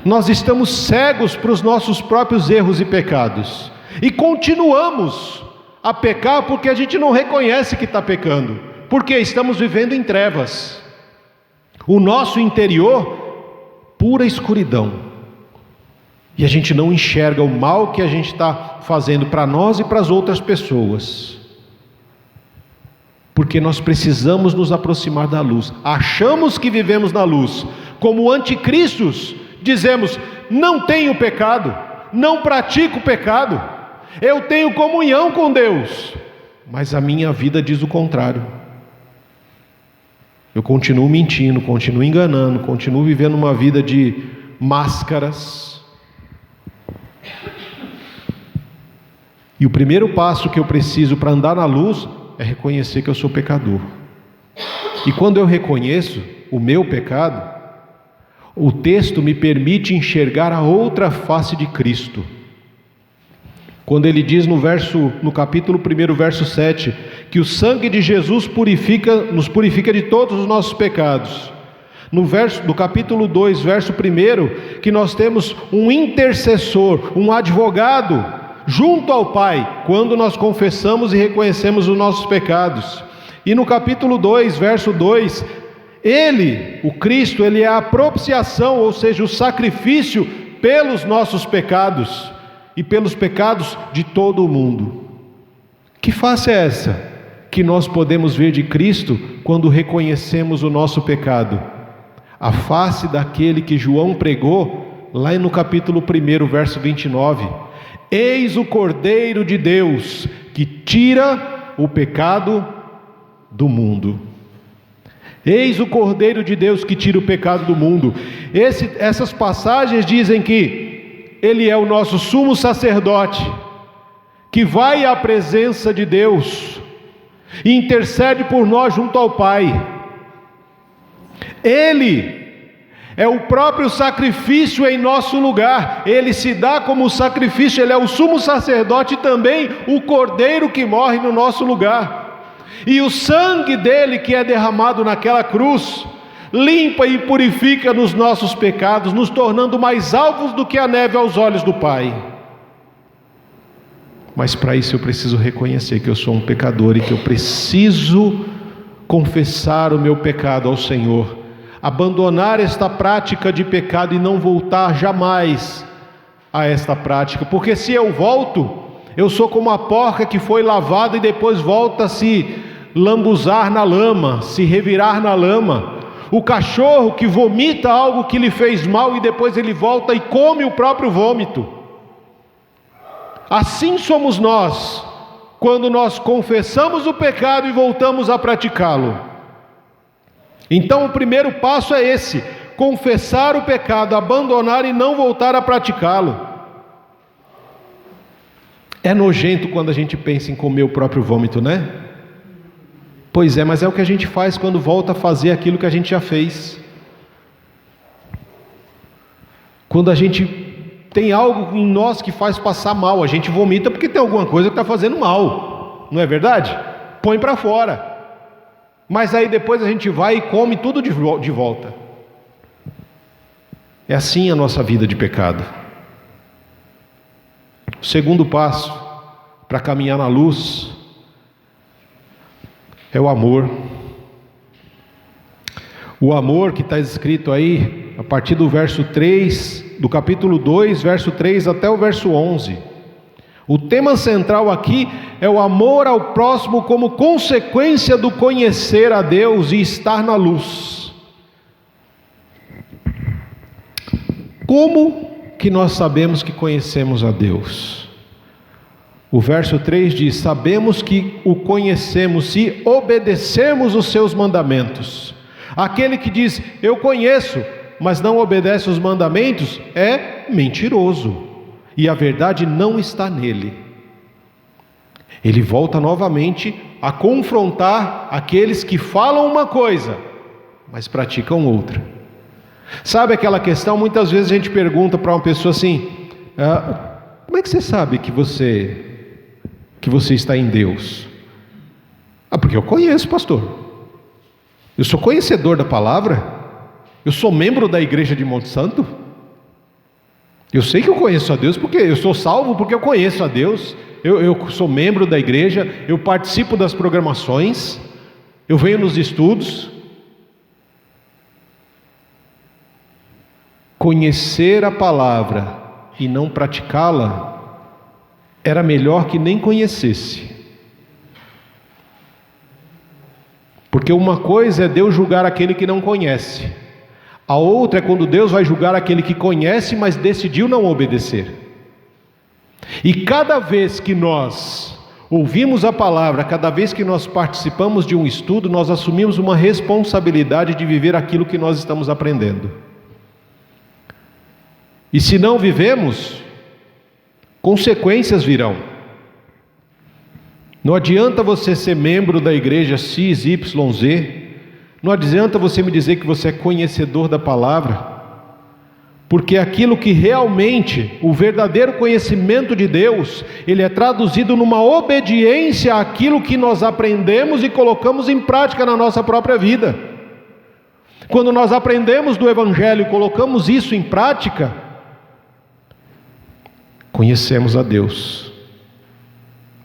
Speaker 3: nós estamos cegos para os nossos próprios erros e pecados, e continuamos a pecar porque a gente não reconhece que está pecando, porque estamos vivendo em trevas. O nosso interior, pura escuridão, e a gente não enxerga o mal que a gente está fazendo para nós e para as outras pessoas, porque nós precisamos nos aproximar da luz. Achamos que vivemos na luz, como anticristos, dizemos: não tenho pecado, não pratico pecado, eu tenho comunhão com Deus, mas a minha vida diz o contrário. Eu continuo mentindo, continuo enganando, continuo vivendo uma vida de máscaras. E o primeiro passo que eu preciso para andar na luz é reconhecer que eu sou pecador. E quando eu reconheço o meu pecado, o texto me permite enxergar a outra face de Cristo. Quando ele diz no capítulo 1, verso 7, que o sangue de Jesus nos purifica de todos os nossos pecados. No capítulo 2, verso 1, que nós temos um intercessor, um advogado junto ao Pai, quando nós confessamos e reconhecemos os nossos pecados. E no capítulo 2, verso 2, Ele, o Cristo, Ele é a propiciação, ou seja, o sacrifício pelos nossos pecados e pelos pecados de todo o mundo. Que face é essa que nós podemos ver de Cristo quando reconhecemos o nosso pecado? A face daquele que João pregou lá no capítulo 1, verso 29. Eis o Cordeiro de Deus que tira o pecado do mundo. Eis o Cordeiro de Deus que tira o pecado do mundo. Essas passagens dizem que Ele é o nosso sumo sacerdote, que vai à presença de Deus e intercede por nós junto ao Pai. Ele é o próprio sacrifício em nosso lugar. Ele se dá como sacrifício. Ele é o sumo sacerdote e também o cordeiro que morre no nosso lugar. E o sangue dele que é derramado naquela cruz limpa e purifica nos nossos pecados, nos tornando mais alvos do que a neve aos olhos do Pai. Mas para isso eu preciso reconhecer que eu sou um pecador e que eu preciso confessar o meu pecado ao Senhor, abandonar esta prática de pecado e não voltar jamais a esta prática, porque se eu volto, eu sou como a porca que foi lavada e depois volta a se lambuzar na lama, se revirar na lama, o cachorro que vomita algo que lhe fez mal e depois ele volta e come o próprio vômito. Assim somos nós, quando nós confessamos o pecado e voltamos a praticá-lo. Então o primeiro passo é esse: confessar o pecado, abandonar e não voltar a praticá-lo. É nojento quando a gente pensa em comer o próprio vômito, né? Pois é, mas é o que a gente faz quando volta a fazer aquilo que a gente já fez. Quando a gente tem algo em nós que faz passar mal, a gente vomita porque tem alguma coisa que está fazendo mal, não é verdade? Põe para fora. Mas aí depois a gente vai e come tudo de volta. É assim a nossa vida de pecado. O segundo passo para caminhar na luz é o amor. O amor que está escrito aí, a partir do verso 3, do capítulo 2, verso 3 até o verso 11. O tema central aqui é o amor ao próximo como consequência do conhecer a Deus e estar na luz. Como que nós sabemos que conhecemos a Deus? O verso 3 diz: sabemos que o conhecemos se obedecermos os seus mandamentos. Aquele que diz, eu conheço, mas não obedece os mandamentos, é mentiroso, e a verdade não está nele. Ele volta novamente a confrontar aqueles que falam uma coisa, mas praticam outra. Sabe aquela questão, muitas vezes a gente pergunta para uma pessoa assim, como é que você sabe que você está em Deus? Porque eu conheço, pastor. Eu sou conhecedor da palavra. Eu sou membro da igreja de Monte Santo. Eu sei que eu conheço a Deus, porque eu sou salvo porque eu conheço a Deus. Eu sou membro da igreja, eu participo das programações, eu venho nos estudos. Conhecer a palavra e não praticá-la era melhor que nem conhecesse. Porque uma coisa é Deus julgar aquele que não conhece, a outra é quando Deus vai julgar aquele que conhece, mas decidiu não obedecer. E cada vez que nós ouvimos a palavra, cada vez que nós participamos de um estudo, nós assumimos uma responsabilidade de viver aquilo que nós estamos aprendendo. E se não vivemos, consequências virão. Não adianta você ser membro da igreja XYZ, não adianta você me dizer que você é conhecedor da palavra, porque aquilo que realmente, o verdadeiro conhecimento de Deus, ele é traduzido numa obediência àquilo que nós aprendemos e colocamos em prática na nossa própria vida. Quando nós aprendemos do Evangelho e colocamos isso em prática, conhecemos a Deus.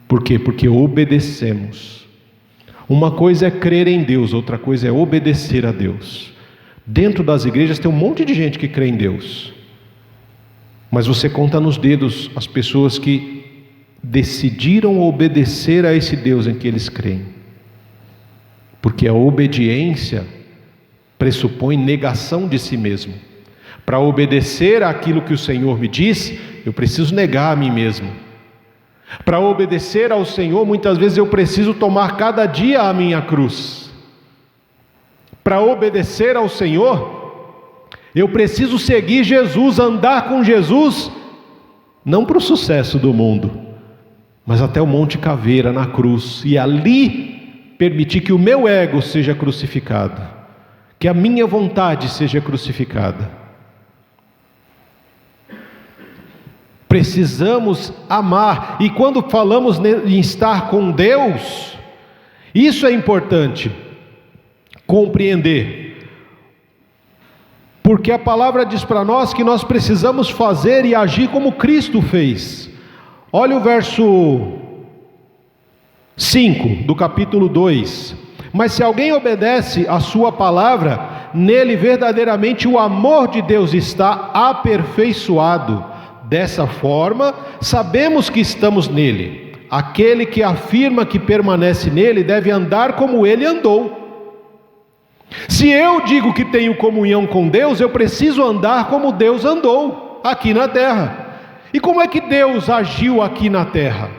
Speaker 3: Por quê? Porque obedecemos. Uma coisa é crer em Deus, outra coisa é obedecer a Deus. Dentro das igrejas tem um monte de gente que crê em Deus, mas você conta nos dedos as pessoas que decidiram obedecer a esse Deus em que eles creem. Porque a obediência pressupõe negação de si mesmo. Para obedecer àquilo que o Senhor me diz, eu preciso negar a mim mesmo. Para obedecer ao Senhor, muitas vezes eu preciso tomar cada dia a minha cruz. Para obedecer ao Senhor, eu preciso seguir Jesus, andar com Jesus, não para o sucesso do mundo, mas até o Monte Caveira, na cruz, e ali permitir que o meu ego seja crucificado, que a minha vontade seja crucificada. Precisamos amar, e quando falamos em estar com Deus, isso é importante compreender, porque a palavra diz para nós que nós precisamos fazer e agir como Cristo fez. Olha o verso 5 do capítulo 2: mas se alguém obedece a sua palavra, nele verdadeiramente o amor de Deus está aperfeiçoado. Dessa forma, sabemos que estamos nele. Aquele que afirma que permanece nele deve andar como ele andou. Se eu digo que tenho comunhão com Deus, eu preciso andar como Deus andou aqui na terra. E como é que Deus agiu aqui na terra?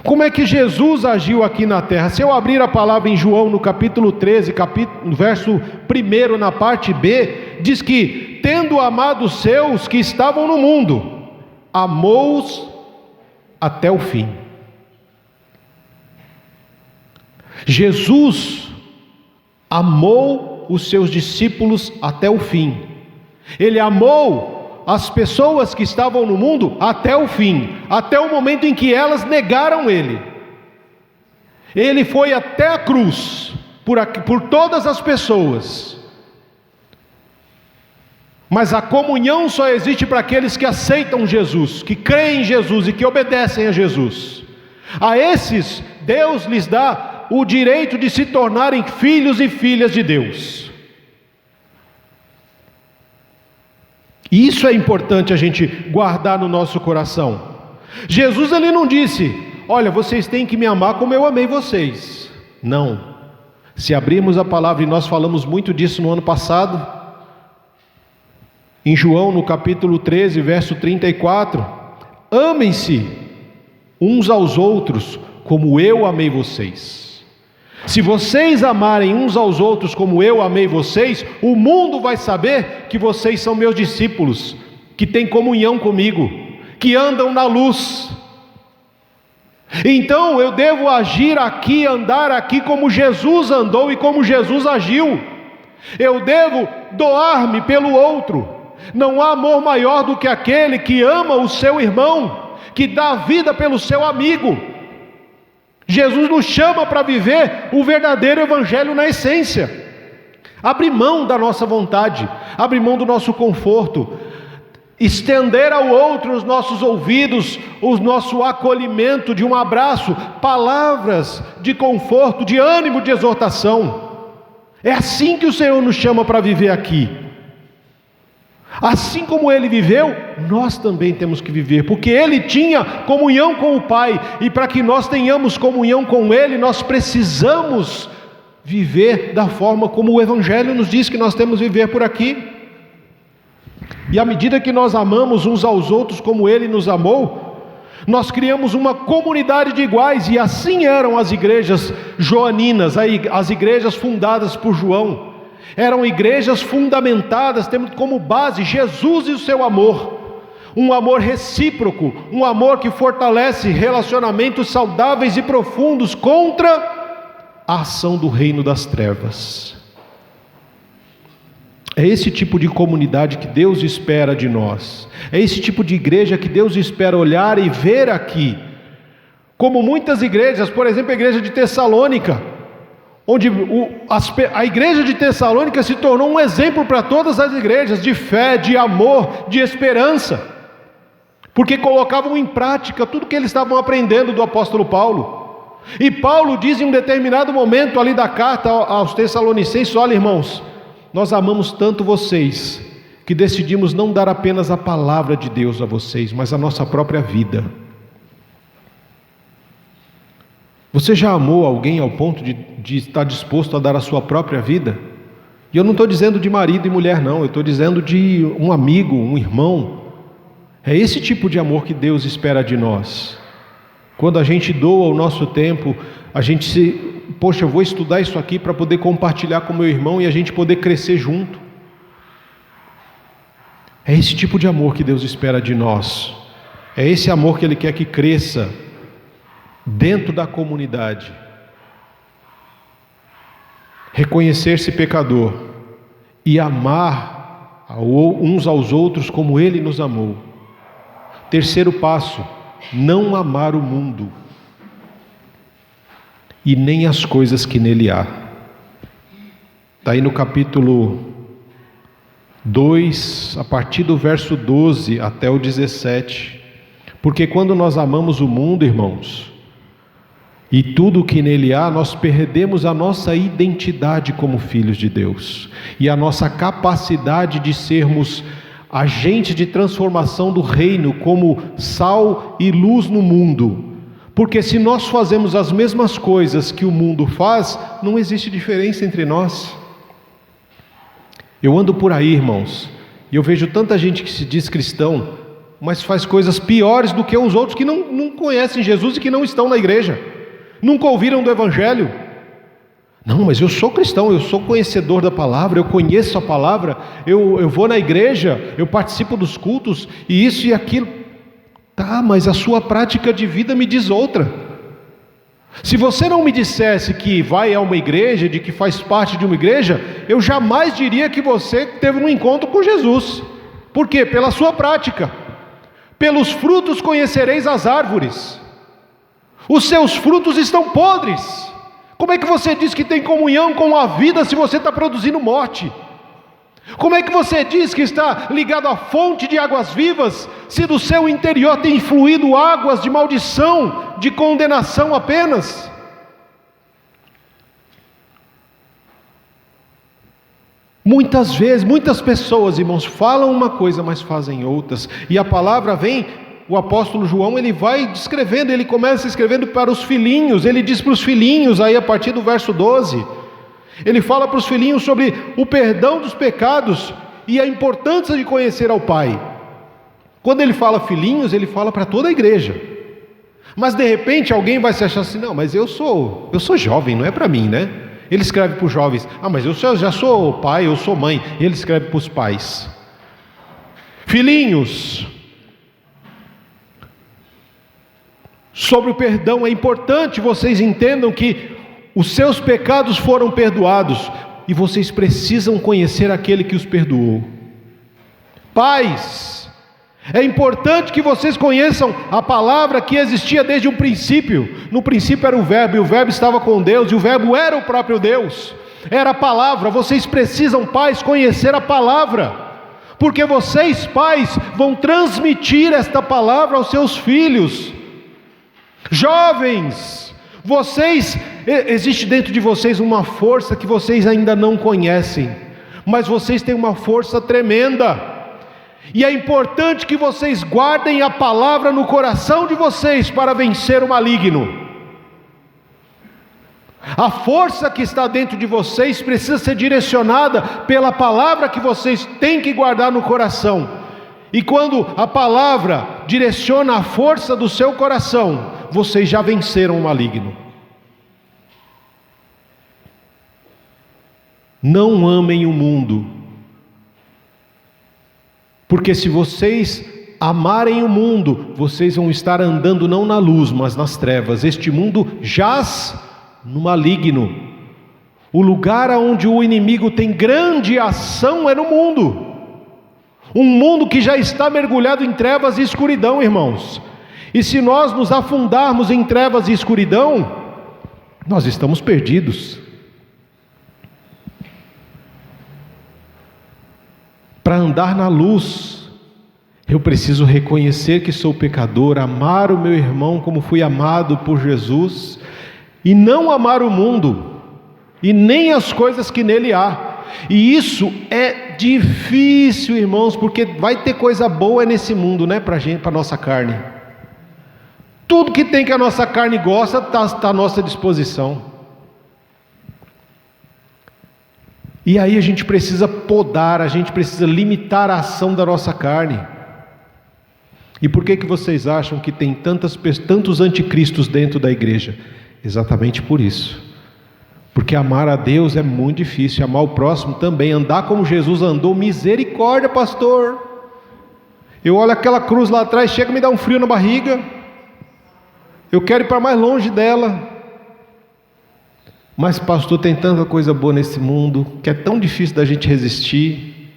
Speaker 3: Como é que Jesus agiu aqui na terra? Se eu abrir a palavra em João no capítulo 13, verso 1, na parte B, diz que, tendo amado os seus que estavam no mundo, amou-os até o fim. Jesus amou os seus discípulos até o fim. Ele amou as pessoas que estavam no mundo até o fim, até o momento em que elas negaram Ele. Ele foi até a cruz, por todas as pessoas. Mas a comunhão só existe para aqueles que aceitam Jesus, que creem em Jesus e que obedecem a Jesus. A esses, Deus lhes dá o direito de se tornarem filhos e filhas de Deus. E isso é importante a gente guardar no nosso coração. Jesus, ele não disse: olha, vocês têm que me amar como eu amei vocês. Não. Se abrirmos a palavra, e nós falamos muito disso no ano passado, em João no capítulo 13, verso 34, amem-se uns aos outros como eu amei vocês. Se vocês amarem uns aos outros como eu amei vocês, o mundo vai saber que vocês são meus discípulos, que têm comunhão comigo, que andam na luz. Então eu devo agir aqui, andar aqui como Jesus andou e como Jesus agiu. Eu devo doar-me pelo outro. Não há amor maior do que aquele que ama o seu irmão, que dá a vida pelo seu amigo. Jesus nos chama para viver o verdadeiro evangelho na essência. Abrir mão da nossa vontade, abrir mão do nosso conforto, estender ao outro os nossos ouvidos, o nosso acolhimento de um abraço, palavras de conforto, de ânimo, de exortação. É assim que o Senhor nos chama para viver aqui. Assim como Ele viveu, nós também temos que viver, porque Ele tinha comunhão com o Pai, e para que nós tenhamos comunhão com Ele, nós precisamos viver da forma como o Evangelho nos diz que nós temos que viver por aqui. E à medida que nós amamos uns aos outros como Ele nos amou, nós criamos uma comunidade de iguais, e assim eram as igrejas joaninas, as igrejas fundadas por João. Eram igrejas fundamentadas, tendo como base Jesus e o seu amor, um amor recíproco, um amor que fortalece relacionamentos saudáveis e profundos contra a ação do reino das trevas. É esse tipo de comunidade que Deus espera de nós, é esse tipo de igreja que Deus espera olhar e ver aqui, como muitas igrejas, por exemplo a igreja de Tessalônica, onde a igreja de Tessalônica se tornou um exemplo para todas as igrejas, de fé, de amor, de esperança, porque colocavam em prática tudo que eles estavam aprendendo do apóstolo Paulo. E Paulo diz em um determinado momento ali da carta aos Tessalonicenses: olha, irmãos, nós amamos tanto vocês, que decidimos não dar apenas a palavra de Deus a vocês, mas a nossa própria vida. Você já amou alguém ao ponto de estar disposto a dar a sua própria vida? E eu não estou dizendo de marido e mulher não, eu estou dizendo de um amigo, um irmão. É esse tipo de amor que Deus espera de nós. Quando a gente doa o nosso tempo, a gente poxa, eu vou estudar isso aqui para poder compartilhar com meu irmão e a gente poder crescer junto. É esse tipo de amor que Deus espera de nós. É esse amor que Ele quer que cresça dentro da comunidade. Reconhecer-se pecador e amar uns aos outros como Ele nos amou. Terceiro passo: não amar o mundo e nem as coisas que nele há. Está aí no capítulo 2, a partir do verso 12 até o 17. Porque quando nós amamos o mundo, irmãos, e tudo o que nele há, nós perdemos a nossa identidade como filhos de Deus, e a nossa capacidade de sermos agentes de transformação do reino, como sal e luz no mundo. Porque se nós fazemos as mesmas coisas que o mundo faz, não existe diferença entre nós. Eu ando por aí, irmãos, e eu vejo tanta gente que se diz cristão, mas faz coisas piores do que os outros que não conhecem Jesus e que não estão na igreja, nunca ouviram do Evangelho. Não, mas eu sou cristão, eu sou conhecedor da palavra, eu conheço a palavra, eu vou na igreja, eu participo dos cultos, e isso e aquilo. Tá, mas a sua prática de vida me diz outra. Se você não me dissesse que vai a uma igreja, de que faz parte de uma igreja, eu jamais diria que você teve um encontro com Jesus. Por quê? Pela sua prática. Pelos frutos conhecereis as árvores. Os seus frutos estão podres. Como é que você diz que tem comunhão com a vida se você está produzindo morte? Como é que você diz que está ligado à fonte de águas vivas, se do seu interior tem fluído águas de maldição, de condenação apenas? Muitas vezes, muitas pessoas, irmãos, falam uma coisa, mas fazem outras, e a palavra vem, o apóstolo João, ele vai descrevendo, ele começa escrevendo para os filhinhos, ele diz para os filhinhos, aí a partir do verso 12, ele fala para os filhinhos sobre o perdão dos pecados e a importância de conhecer ao Pai. Quando ele fala filhinhos, ele fala para toda a igreja. Mas de repente alguém vai se achar assim: não, mas eu sou jovem, não é para mim, né? Ele escreve para os jovens: ah, mas eu já sou pai, eu sou mãe. E ele escreve para os pais: filhinhos, sobre o perdão. É importante vocês entendam que os seus pecados foram perdoados e vocês precisam conhecer aquele que os perdoou. Pais, é importante que vocês conheçam a palavra que existia desde o princípio. No princípio era o Verbo, e o Verbo estava com Deus, e o Verbo era o próprio Deus. Era a palavra. Vocês precisam, pais, conhecer a palavra, porque vocês, pais, vão transmitir esta palavra aos seus filhos. Jovens, existe dentro de vocês uma força que vocês ainda não conhecem, mas vocês têm uma força tremenda, e é importante que vocês guardem a palavra no coração de vocês para vencer o maligno. A força que está dentro de vocês precisa ser direcionada pela palavra que vocês têm que guardar no coração. E quando a palavra direciona a força do seu coração, vocês já venceram o maligno. Não amem o mundo, porque se vocês amarem o mundo, vocês vão estar andando não na luz, mas nas trevas. Este mundo jaz no maligno. O lugar onde o inimigo tem grande ação é no mundo. Um mundo que já está mergulhado em trevas e escuridão, irmãos. E se nós nos afundarmos em trevas e escuridão, nós estamos perdidos. Para andar na luz, eu preciso reconhecer que sou pecador, amar o meu irmão como fui amado por Jesus, e não amar o mundo, e nem as coisas que nele há. E isso é difícil, irmãos, porque vai ter coisa boa nesse mundo, né, para a nossa carne. Tudo que tem que a nossa carne gosta está à nossa disposição. E aí a gente precisa podar, a gente precisa limitar a ação da nossa carne. E por que vocês acham que tem tantos anticristos dentro da igreja? Exatamente por isso. Porque amar a Deus é muito difícil, amar o próximo também, andar como Jesus andou. Misericórdia, pastor, eu olho aquela cruz lá atrás, chega a me dar um frio na barriga, eu quero ir para mais longe dela. Mas pastor, tem tanta coisa boa nesse mundo, que é tão difícil da gente resistir,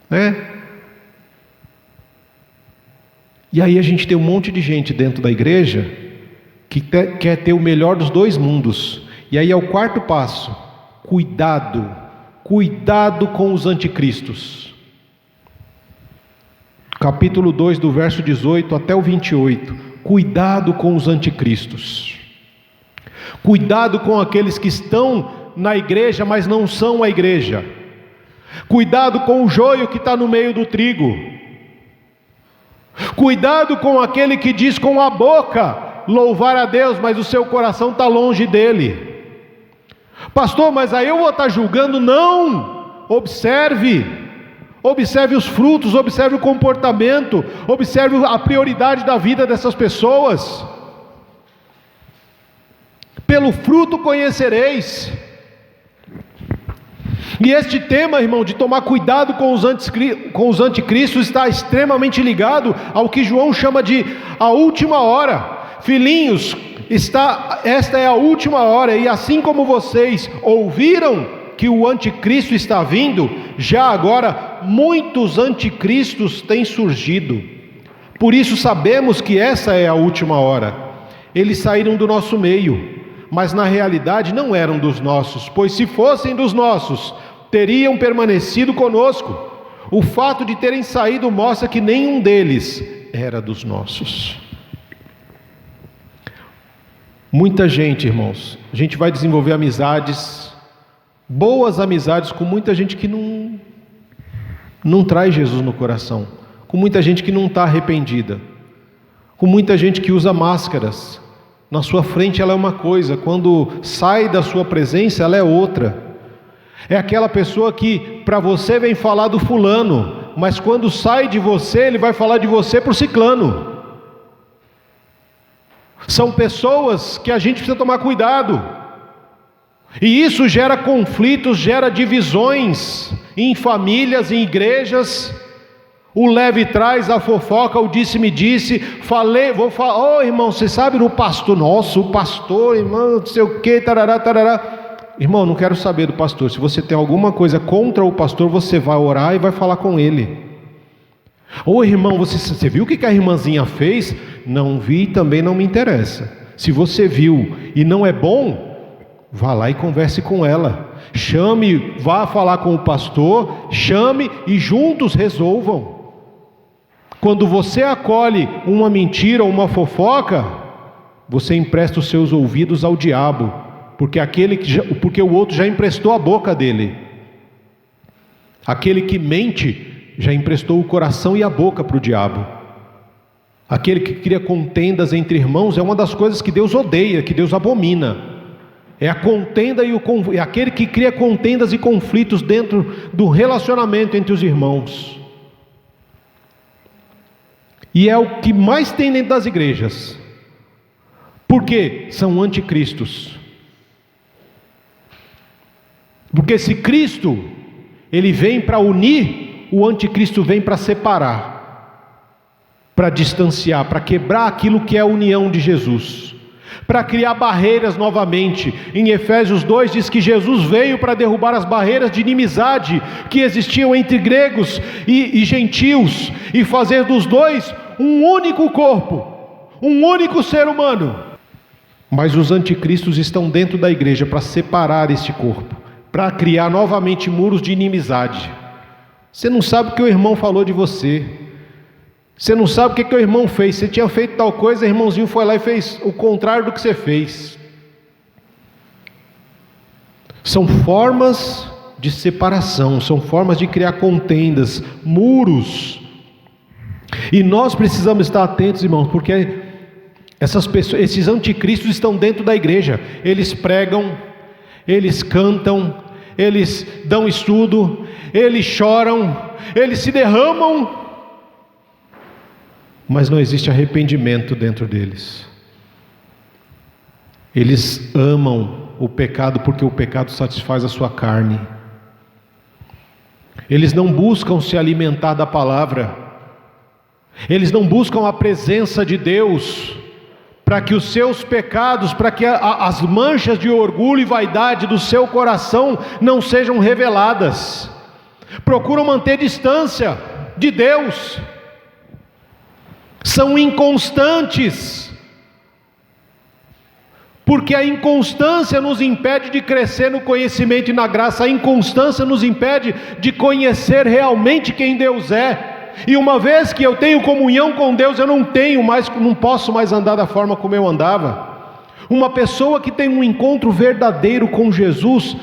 Speaker 3: né? E aí a gente tem um monte de gente dentro da igreja que quer ter o melhor dos dois mundos. E aí é o quarto passo: cuidado com os anticristos. Capítulo 2, do verso 18 até o 28. Cuidado com os anticristos. Cuidado com aqueles que estão na igreja, mas não são a igreja. Cuidado com o joio que está no meio do trigo. Cuidado com aquele que diz com a boca louvar a Deus, mas o seu coração está longe dele. Pastor, mas aí eu vou estar julgando? Não! Observe os frutos, observe o comportamento, observe a prioridade da vida dessas pessoas. Pelo fruto conhecereis. E este tema, irmão, de tomar cuidado com os anticristos, está extremamente ligado ao que João chama de a última hora. Filhinhos, esta é a última hora, e assim como vocês ouviram que o anticristo está vindo, já agora muitos anticristos têm surgido. Por isso sabemos que essa é a última hora. Eles saíram do nosso meio, mas na realidade não eram dos nossos, pois se fossem dos nossos, teriam permanecido conosco. O fato de terem saído mostra que nenhum deles era dos nossos. Muita gente, irmãos, a gente vai desenvolver amizades, boas amizades com muita gente que não traz Jesus no coração, com muita gente que não está arrependida, com muita gente que usa máscaras. Na sua frente ela é uma coisa, quando sai da sua presença ela é outra. É aquela pessoa que para você vem falar do fulano, mas quando sai de você ele vai falar de você para o ciclano. São pessoas que a gente precisa tomar cuidado, e isso gera conflitos, gera divisões em famílias, em igrejas. o leve trás, a fofoca, o disse-me-disse, vou falar, irmão, você sabe do pastor, nossa, o pastor, irmão, não sei o que, tarará, tarará. Irmão, não quero saber do pastor. Se você tem alguma coisa contra o pastor, você vai orar e vai falar com ele. Irmão, você viu o que a irmãzinha fez? Não vi, também não me interessa. Se você viu e não é bom, vá lá e converse com ela. Chame, vá falar com o pastor, chame e juntos resolvam. Quando você acolhe uma mentira ou uma fofoca, você empresta os seus ouvidos ao diabo. Porque o outro já emprestou a boca dele. Aquele que mente já emprestou o coração e a boca para o diabo. Aquele que cria contendas entre irmãos é uma das coisas que Deus odeia, que Deus abomina. É a contenda é aquele que cria contendas e conflitos dentro do relacionamento entre os irmãos. E é o que mais tem dentro das igrejas. Porque são anticristos. Porque se Cristo, ele vem para unir, o anticristo vem para separar, para distanciar, para quebrar aquilo que é a união de Jesus, para criar barreiras novamente. Em Efésios 2 diz que Jesus veio para derrubar as barreiras de inimizade que existiam entre gregos e gentios, e fazer dos dois um único corpo, um único ser humano. Mas os anticristos estão dentro da igreja para separar este corpo, para criar novamente muros de inimizade. Você não sabe o que o irmão falou de você, você não sabe o que o irmão fez. Você tinha feito tal coisa, o irmãozinho foi lá e fez o contrário do que você fez. São formas de separação, são formas de criar contendas, muros. E nós precisamos estar atentos, irmãos, porque essas pessoas, esses anticristos estão dentro da igreja. Eles pregam, eles cantam, eles dão estudo, eles choram, eles se derramam, mas não existe arrependimento dentro deles. Eles amam o pecado porque o pecado satisfaz a sua carne. Eles não buscam se alimentar da palavra, eles não buscam a presença de Deus, para que os seus pecados, para que as manchas de orgulho e vaidade do seu coração não sejam reveladas. Procuram manter distância de Deus, são inconstantes, porque a inconstância nos impede de crescer no conhecimento e na graça. A inconstância nos impede de conhecer realmente quem Deus é. E uma vez que eu tenho comunhão com Deus, eu não posso mais andar da forma como eu andava. Uma pessoa que tem um encontro verdadeiro com Jesus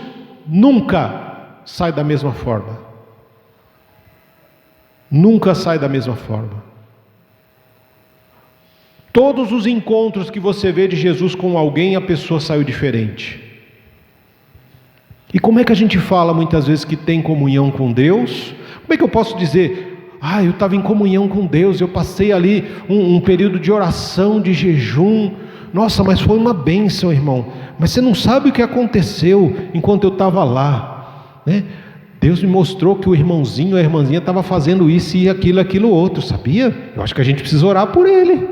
Speaker 3: nunca sai da mesma forma. Nunca sai da mesma forma. Todos os encontros que você vê de Jesus com alguém, a pessoa saiu diferente. E como é que a gente fala muitas vezes que tem comunhão com Deus? Como é que eu posso dizer: eu estava em comunhão com Deus, eu passei ali um período de oração, de jejum, nossa, mas foi uma bênção, irmão. Mas você não sabe o que aconteceu enquanto eu estava lá, né? Deus me mostrou que o irmãozinho, a irmãzinha estava fazendo isso e aquilo outro, sabia? Eu acho que a gente precisa orar por ele,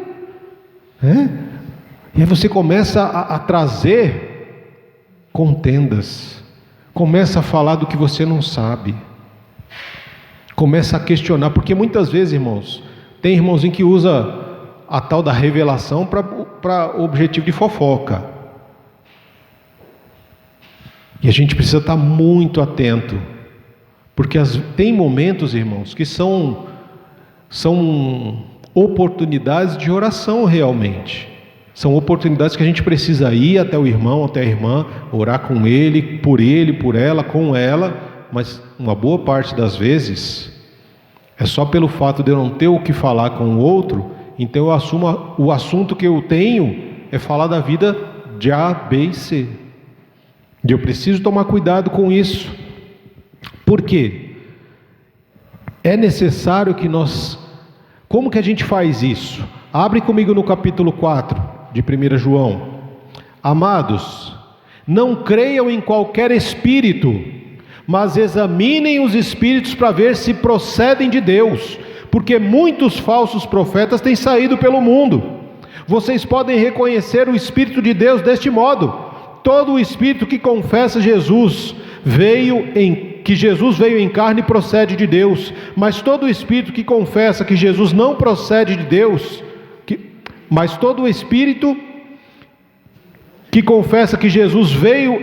Speaker 3: E aí você começa a trazer contendas, começa a falar do que você não sabe, começa a questionar, porque muitas vezes, irmãos, tem irmãozinho que usa a tal da revelação para objetivo de fofoca. E a gente precisa estar muito atento, porque tem momentos, irmãos, que são oportunidades de oração realmente. São oportunidades que a gente precisa ir até o irmão, até a irmã, orar com ele, por ela, com ela. Mas uma boa parte das vezes é só pelo fato de eu não ter o que falar com o outro, então eu assumo o assunto que eu tenho é falar da vida de A, B e C. E eu preciso tomar cuidado com isso. Por quê? É necessário que nós... Como que a gente faz isso? Abre comigo no capítulo 4 de 1 João. Amados, não creiam em qualquer espírito, mas examinem os espíritos para ver se procedem de Deus, porque muitos falsos profetas têm saído pelo mundo. Vocês podem reconhecer o Espírito de Deus deste modo: todo o Espírito que confessa que Jesus veio em carne procede de Deus, mas todo o Espírito que confessa que Jesus não procede de Deus, todo o Espírito que confessa que Jesus veio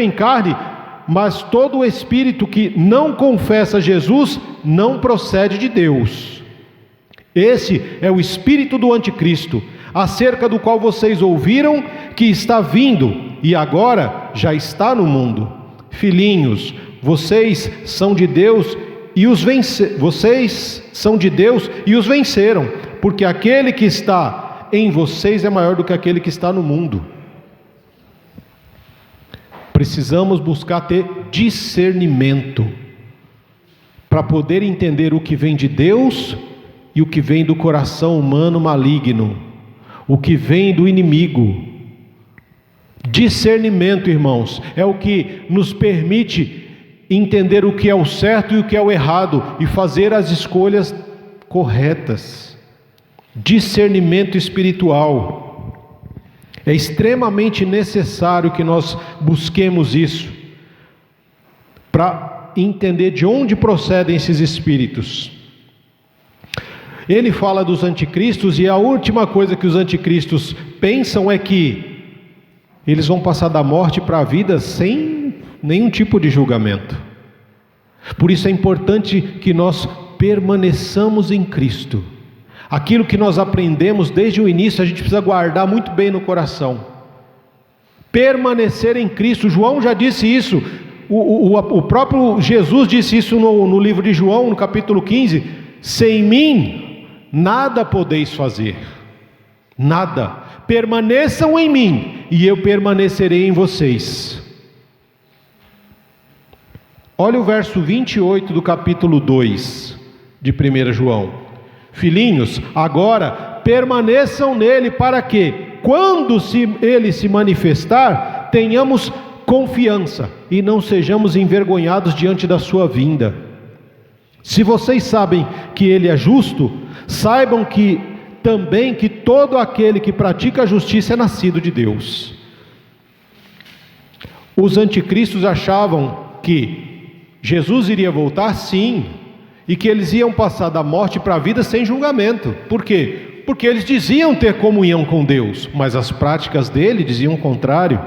Speaker 3: em carne, mas todo o Espírito que não confessa Jesus não procede de Deus. Esse é o espírito do anticristo, acerca do qual vocês ouviram que está vindo e agora já está no mundo. Filhinhos, vocês são de Deus e os venceram, porque aquele que está em vocês é maior do que aquele que está no mundo. Precisamos buscar ter discernimento para poder entender o que vem de Deus e o que vem do coração humano maligno, o que vem do inimigo. Discernimento, irmãos, é o que nos permite entender o que é o certo e o que é o errado e fazer as escolhas corretas. Discernimento espiritual. É extremamente necessário que nós busquemos isso para entender de onde procedem esses espíritos. Ele fala dos anticristos, e a última coisa que os anticristos pensam é que eles vão passar da morte para a vida sem nenhum tipo de julgamento. Por isso é importante que nós permaneçamos em Cristo. Aquilo que nós aprendemos desde o início, a gente precisa guardar muito bem no coração. Permanecer em Cristo. João já disse isso. O próprio Jesus disse isso no livro de João, no capítulo 15: sem mim nada podeis fazer, nada. Permaneçam em mim e eu permanecerei em vocês. Olha o verso 28 do capítulo 2 de 1 João. Filhinhos, agora permaneçam nele, para que, quando ele se manifestar, tenhamos confiança e não sejamos envergonhados diante da sua vinda. Se vocês sabem que ele é justo, saibam também que todo aquele que pratica a justiça é nascido de Deus. Os anticristos achavam que Jesus iria voltar, sim, e que eles iam passar da morte para a vida sem julgamento. Por quê? Porque eles diziam ter comunhão com Deus, mas as práticas dele diziam o contrário.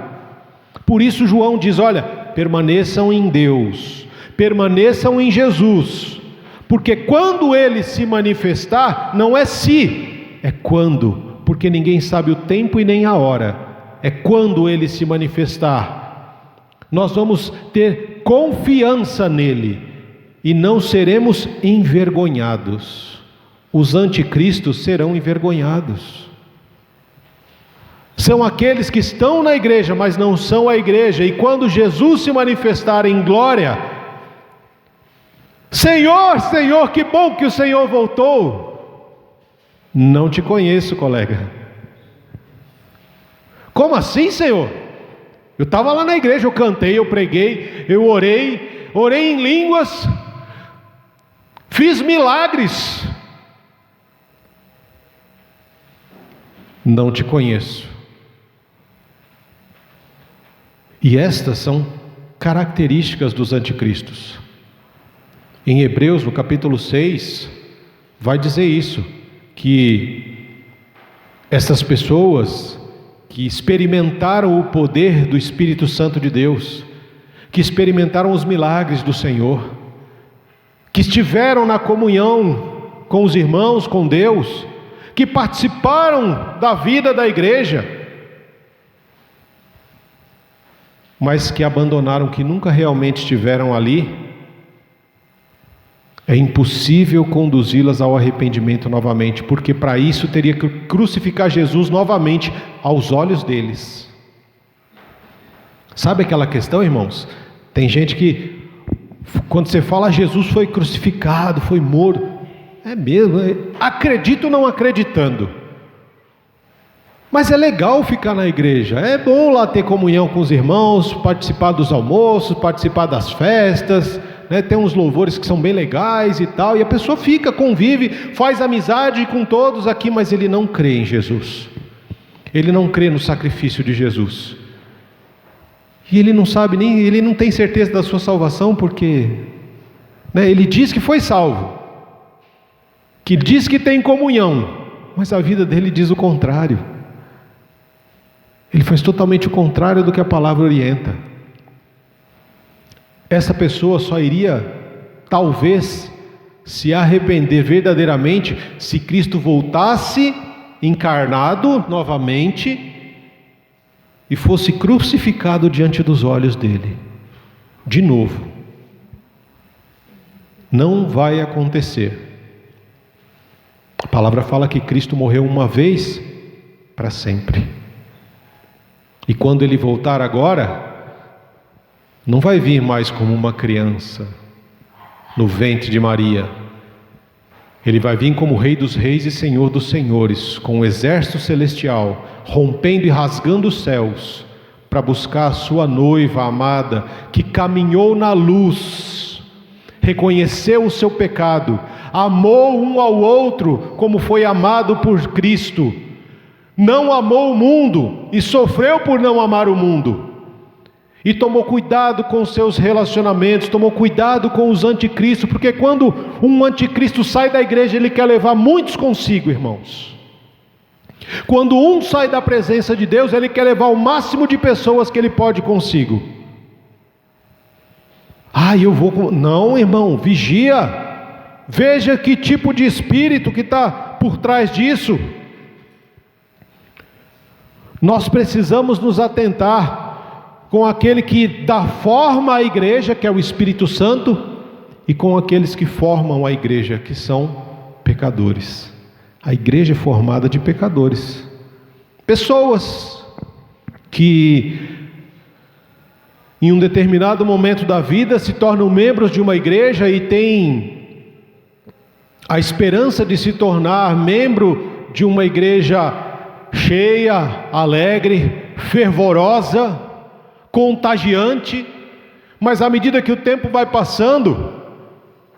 Speaker 3: Por isso João diz: olha, permaneçam em Deus, permaneçam em Jesus, porque quando ele se manifestar, não é se, é quando, porque ninguém sabe o tempo e nem a hora. É quando ele se manifestar, nós vamos ter confiança nele e não seremos envergonhados. Os anticristos serão envergonhados. São aqueles que estão na igreja, mas não são a igreja, e quando Jesus se manifestar em glória: Senhor, Senhor, que bom que o Senhor voltou. Não te conheço, colega. Como assim, Senhor? Eu estava lá na igreja, eu cantei, eu preguei, eu orei em línguas, fiz milagres. Não te conheço. E estas são características dos anticristos. Em Hebreus, no capítulo 6, vai dizer isso, que essas pessoas que experimentaram o poder do Espírito Santo de Deus, que experimentaram os milagres do Senhor, que estiveram na comunhão com os irmãos, com Deus, que participaram da vida da igreja, mas que abandonaram, que nunca realmente estiveram ali, é impossível conduzi-las ao arrependimento novamente, porque para isso teria que crucificar Jesus novamente aos olhos deles. Sabe aquela questão, irmãos? Tem gente que, quando você fala Jesus foi crucificado, foi morto, é mesmo, acredito não acreditando, mas é legal ficar na igreja, é bom lá ter comunhão com os irmãos, participar dos almoços, participar das festas, né, tem uns louvores que são bem legais e tal, e a pessoa fica, convive, faz amizade com todos aqui, mas ele não crê em Jesus. Ele não crê no sacrifício de Jesus. E ele não sabe nem, ele não tem certeza da sua salvação, porque, né, ele diz que foi salvo, que diz que tem comunhão, mas a vida dele diz o contrário. Ele faz totalmente o contrário do que a palavra orienta. Essa pessoa só iria, talvez, se arrepender verdadeiramente se Cristo voltasse encarnado novamente e fosse crucificado diante dos olhos dele, de novo. Não vai acontecer. A palavra fala que Cristo morreu uma vez para sempre. E quando ele voltar agora, não vai vir mais como uma criança no ventre de Maria. Ele vai vir como Rei dos Reis e Senhor dos Senhores, com um exército celestial, rompendo e rasgando os céus, para buscar a sua noiva amada, que caminhou na luz, reconheceu o seu pecado, amou um ao outro como foi amado por Cristo, não amou o mundo e sofreu por não amar o mundo, e tomou cuidado com os seus relacionamentos, tomou cuidado com os anticristos, porque quando um anticristo sai da igreja, ele quer levar muitos consigo, irmãos. Quando um sai da presença de Deus, ele quer levar o máximo de pessoas que ele pode consigo. Eu vou... Não, irmão, vigia, veja que tipo de espírito que está por trás disso. Nós precisamos nos atentar com aquele que dá forma à igreja, que é o Espírito Santo, e com aqueles que formam a igreja, que são pecadores. A igreja é formada de pecadores, pessoas que em um determinado momento da vida se tornam membros de uma igreja e têm a esperança de se tornar membro de uma igreja cheia, alegre, fervorosa, contagiante, mas à medida que o tempo vai passando,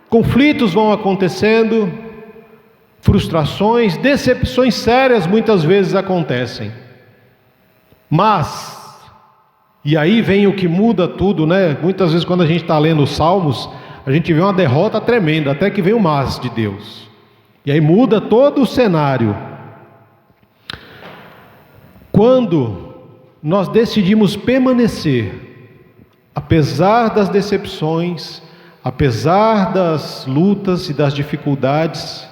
Speaker 3: conflitos vão acontecendo, frustrações, decepções sérias muitas vezes acontecem. Mas, e aí vem o que muda tudo, né? Muitas vezes quando a gente está lendo os Salmos, a gente vê uma derrota tremenda, até que vem o mas de Deus, e aí muda todo o cenário. Quando nós decidimos permanecer, apesar das decepções, apesar das lutas e das dificuldades,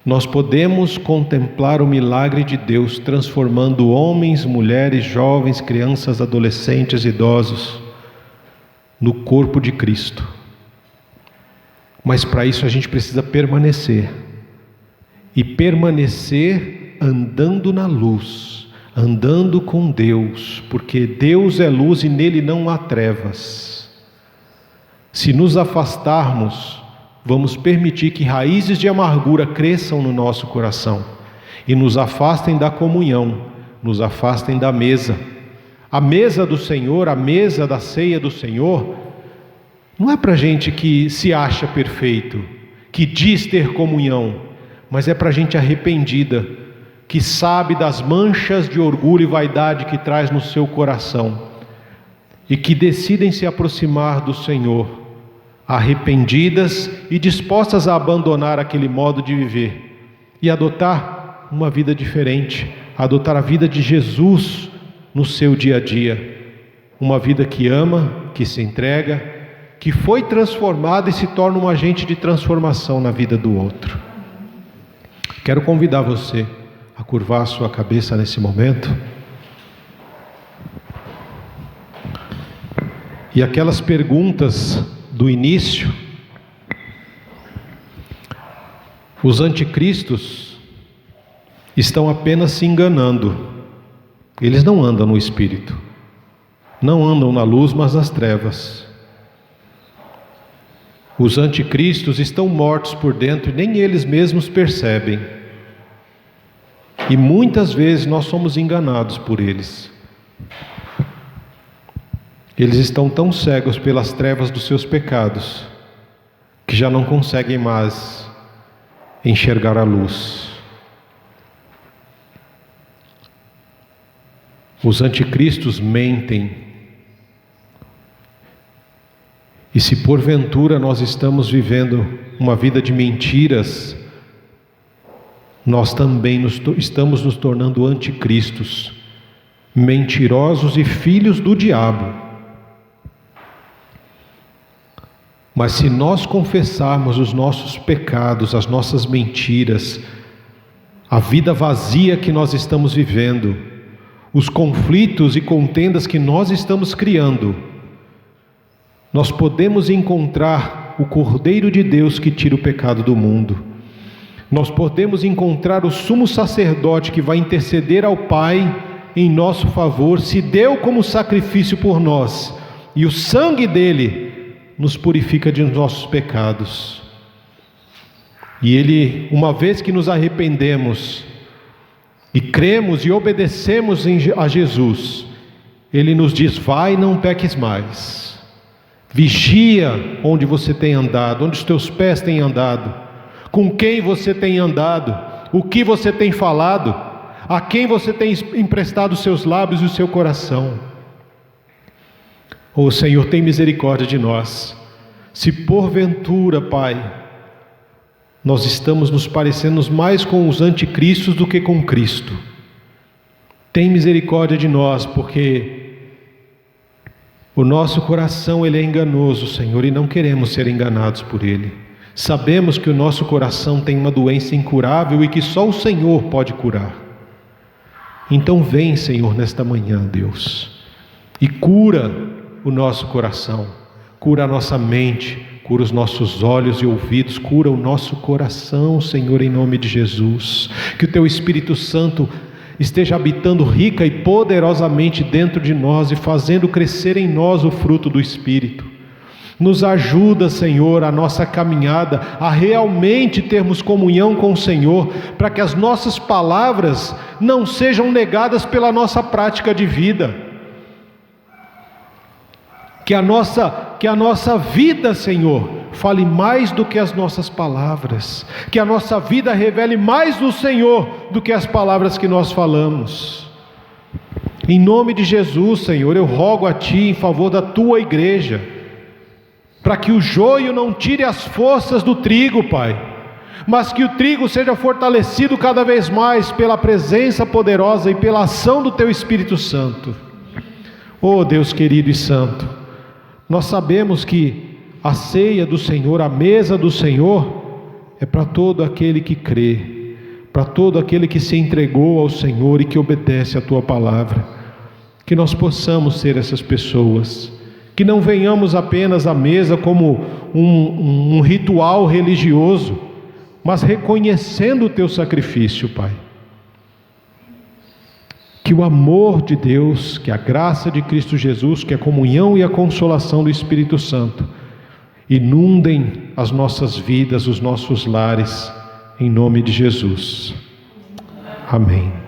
Speaker 3: nós podemos contemplar o milagre de Deus, transformando homens, mulheres, jovens, crianças, adolescentes, idosos, no corpo de Cristo. Mas para isso a gente precisa permanecer, e permanecer andando na luz, andando com Deus, porque Deus é luz e nele não há trevas. Se nos afastarmos, vamos permitir que raízes de amargura cresçam no nosso coração e nos afastem da comunhão, nos afastem da mesa. A mesa do Senhor, a mesa da ceia do Senhor, não é para gente que se acha perfeito, que diz ter comunhão, mas é para gente arrependida, que sabe das manchas de orgulho e vaidade que traz no seu coração, e que decidem se aproximar do Senhor, arrependidas e dispostas a abandonar aquele modo de viver, e adotar uma vida diferente, adotar a vida de Jesus no seu dia a dia, uma vida que ama, que se entrega, que foi transformada e se torna um agente de transformação na vida do outro. Quero convidar você a curvar a sua cabeça nesse momento. E aquelas perguntas do início, os anticristos estão apenas se enganando. Eles não andam no Espírito, não andam na luz, mas nas trevas. Os anticristos estão mortos por dentro e nem eles mesmos percebem. E muitas vezes nós somos enganados por eles. Eles estão tão cegos pelas trevas dos seus pecados que já não conseguem mais enxergar a luz. Os anticristos mentem. E se porventura nós estamos vivendo uma vida de mentiras, nós também estamos nos tornando anticristos, mentirosos e filhos do diabo. Mas se nós confessarmos os nossos pecados, as nossas mentiras, a vida vazia que nós estamos vivendo, os conflitos e contendas que nós estamos criando, nós podemos encontrar o Cordeiro de Deus que tira o pecado do mundo. Nós podemos encontrar o sumo sacerdote que vai interceder ao Pai em nosso favor, se deu como sacrifício por nós, e o sangue dele nos purifica de nossos pecados. E ele, uma vez que nos arrependemos e cremos e obedecemos a Jesus, ele nos diz: vai, não peques mais. Vigia onde você tem andado, onde os teus pés têm andado, com quem você tem andado, o que você tem falado, a quem você tem emprestado os seus lábios e o seu coração. Oh Senhor, tem misericórdia de nós. Se porventura, Pai, nós estamos nos parecendo mais com os anticristos do que com Cristo, tem misericórdia de nós, porque o nosso coração ele é enganoso, Senhor, e não queremos ser enganados por ele. Sabemos que o nosso coração tem uma doença incurável e que só o Senhor pode curar. Então vem, Senhor, nesta manhã, Deus, e cura o nosso coração, cura a nossa mente, cura os nossos olhos e ouvidos, cura o nosso coração, Senhor, em nome de Jesus. Que o Teu Espírito Santo esteja habitando rica e poderosamente dentro de nós e fazendo crescer em nós o fruto do Espírito. Nos ajuda, Senhor, a nossa caminhada, a realmente termos comunhão com o Senhor, para que as nossas palavras não sejam negadas pela nossa prática de vida. Que a nossa vida, Senhor, fale mais do que as nossas palavras. Que a nossa vida revele mais do Senhor do que as palavras que nós falamos. Em nome de Jesus, Senhor, eu rogo a Ti em favor da Tua igreja, para que o joio não tire as forças do trigo, Pai, mas que o trigo seja fortalecido cada vez mais pela presença poderosa e pela ação do Teu Espírito Santo. Oh Deus querido e santo, nós sabemos que a ceia do Senhor, a mesa do Senhor, é para todo aquele que crê, para todo aquele que se entregou ao Senhor e que obedece a Tua palavra. Que nós possamos ser essas pessoas, que não venhamos apenas à mesa como um ritual religioso, mas reconhecendo o Teu sacrifício, Pai. Que o amor de Deus, que a graça de Cristo Jesus, que a comunhão e a consolação do Espírito Santo inundem as nossas vidas, os nossos lares, em nome de Jesus. Amém.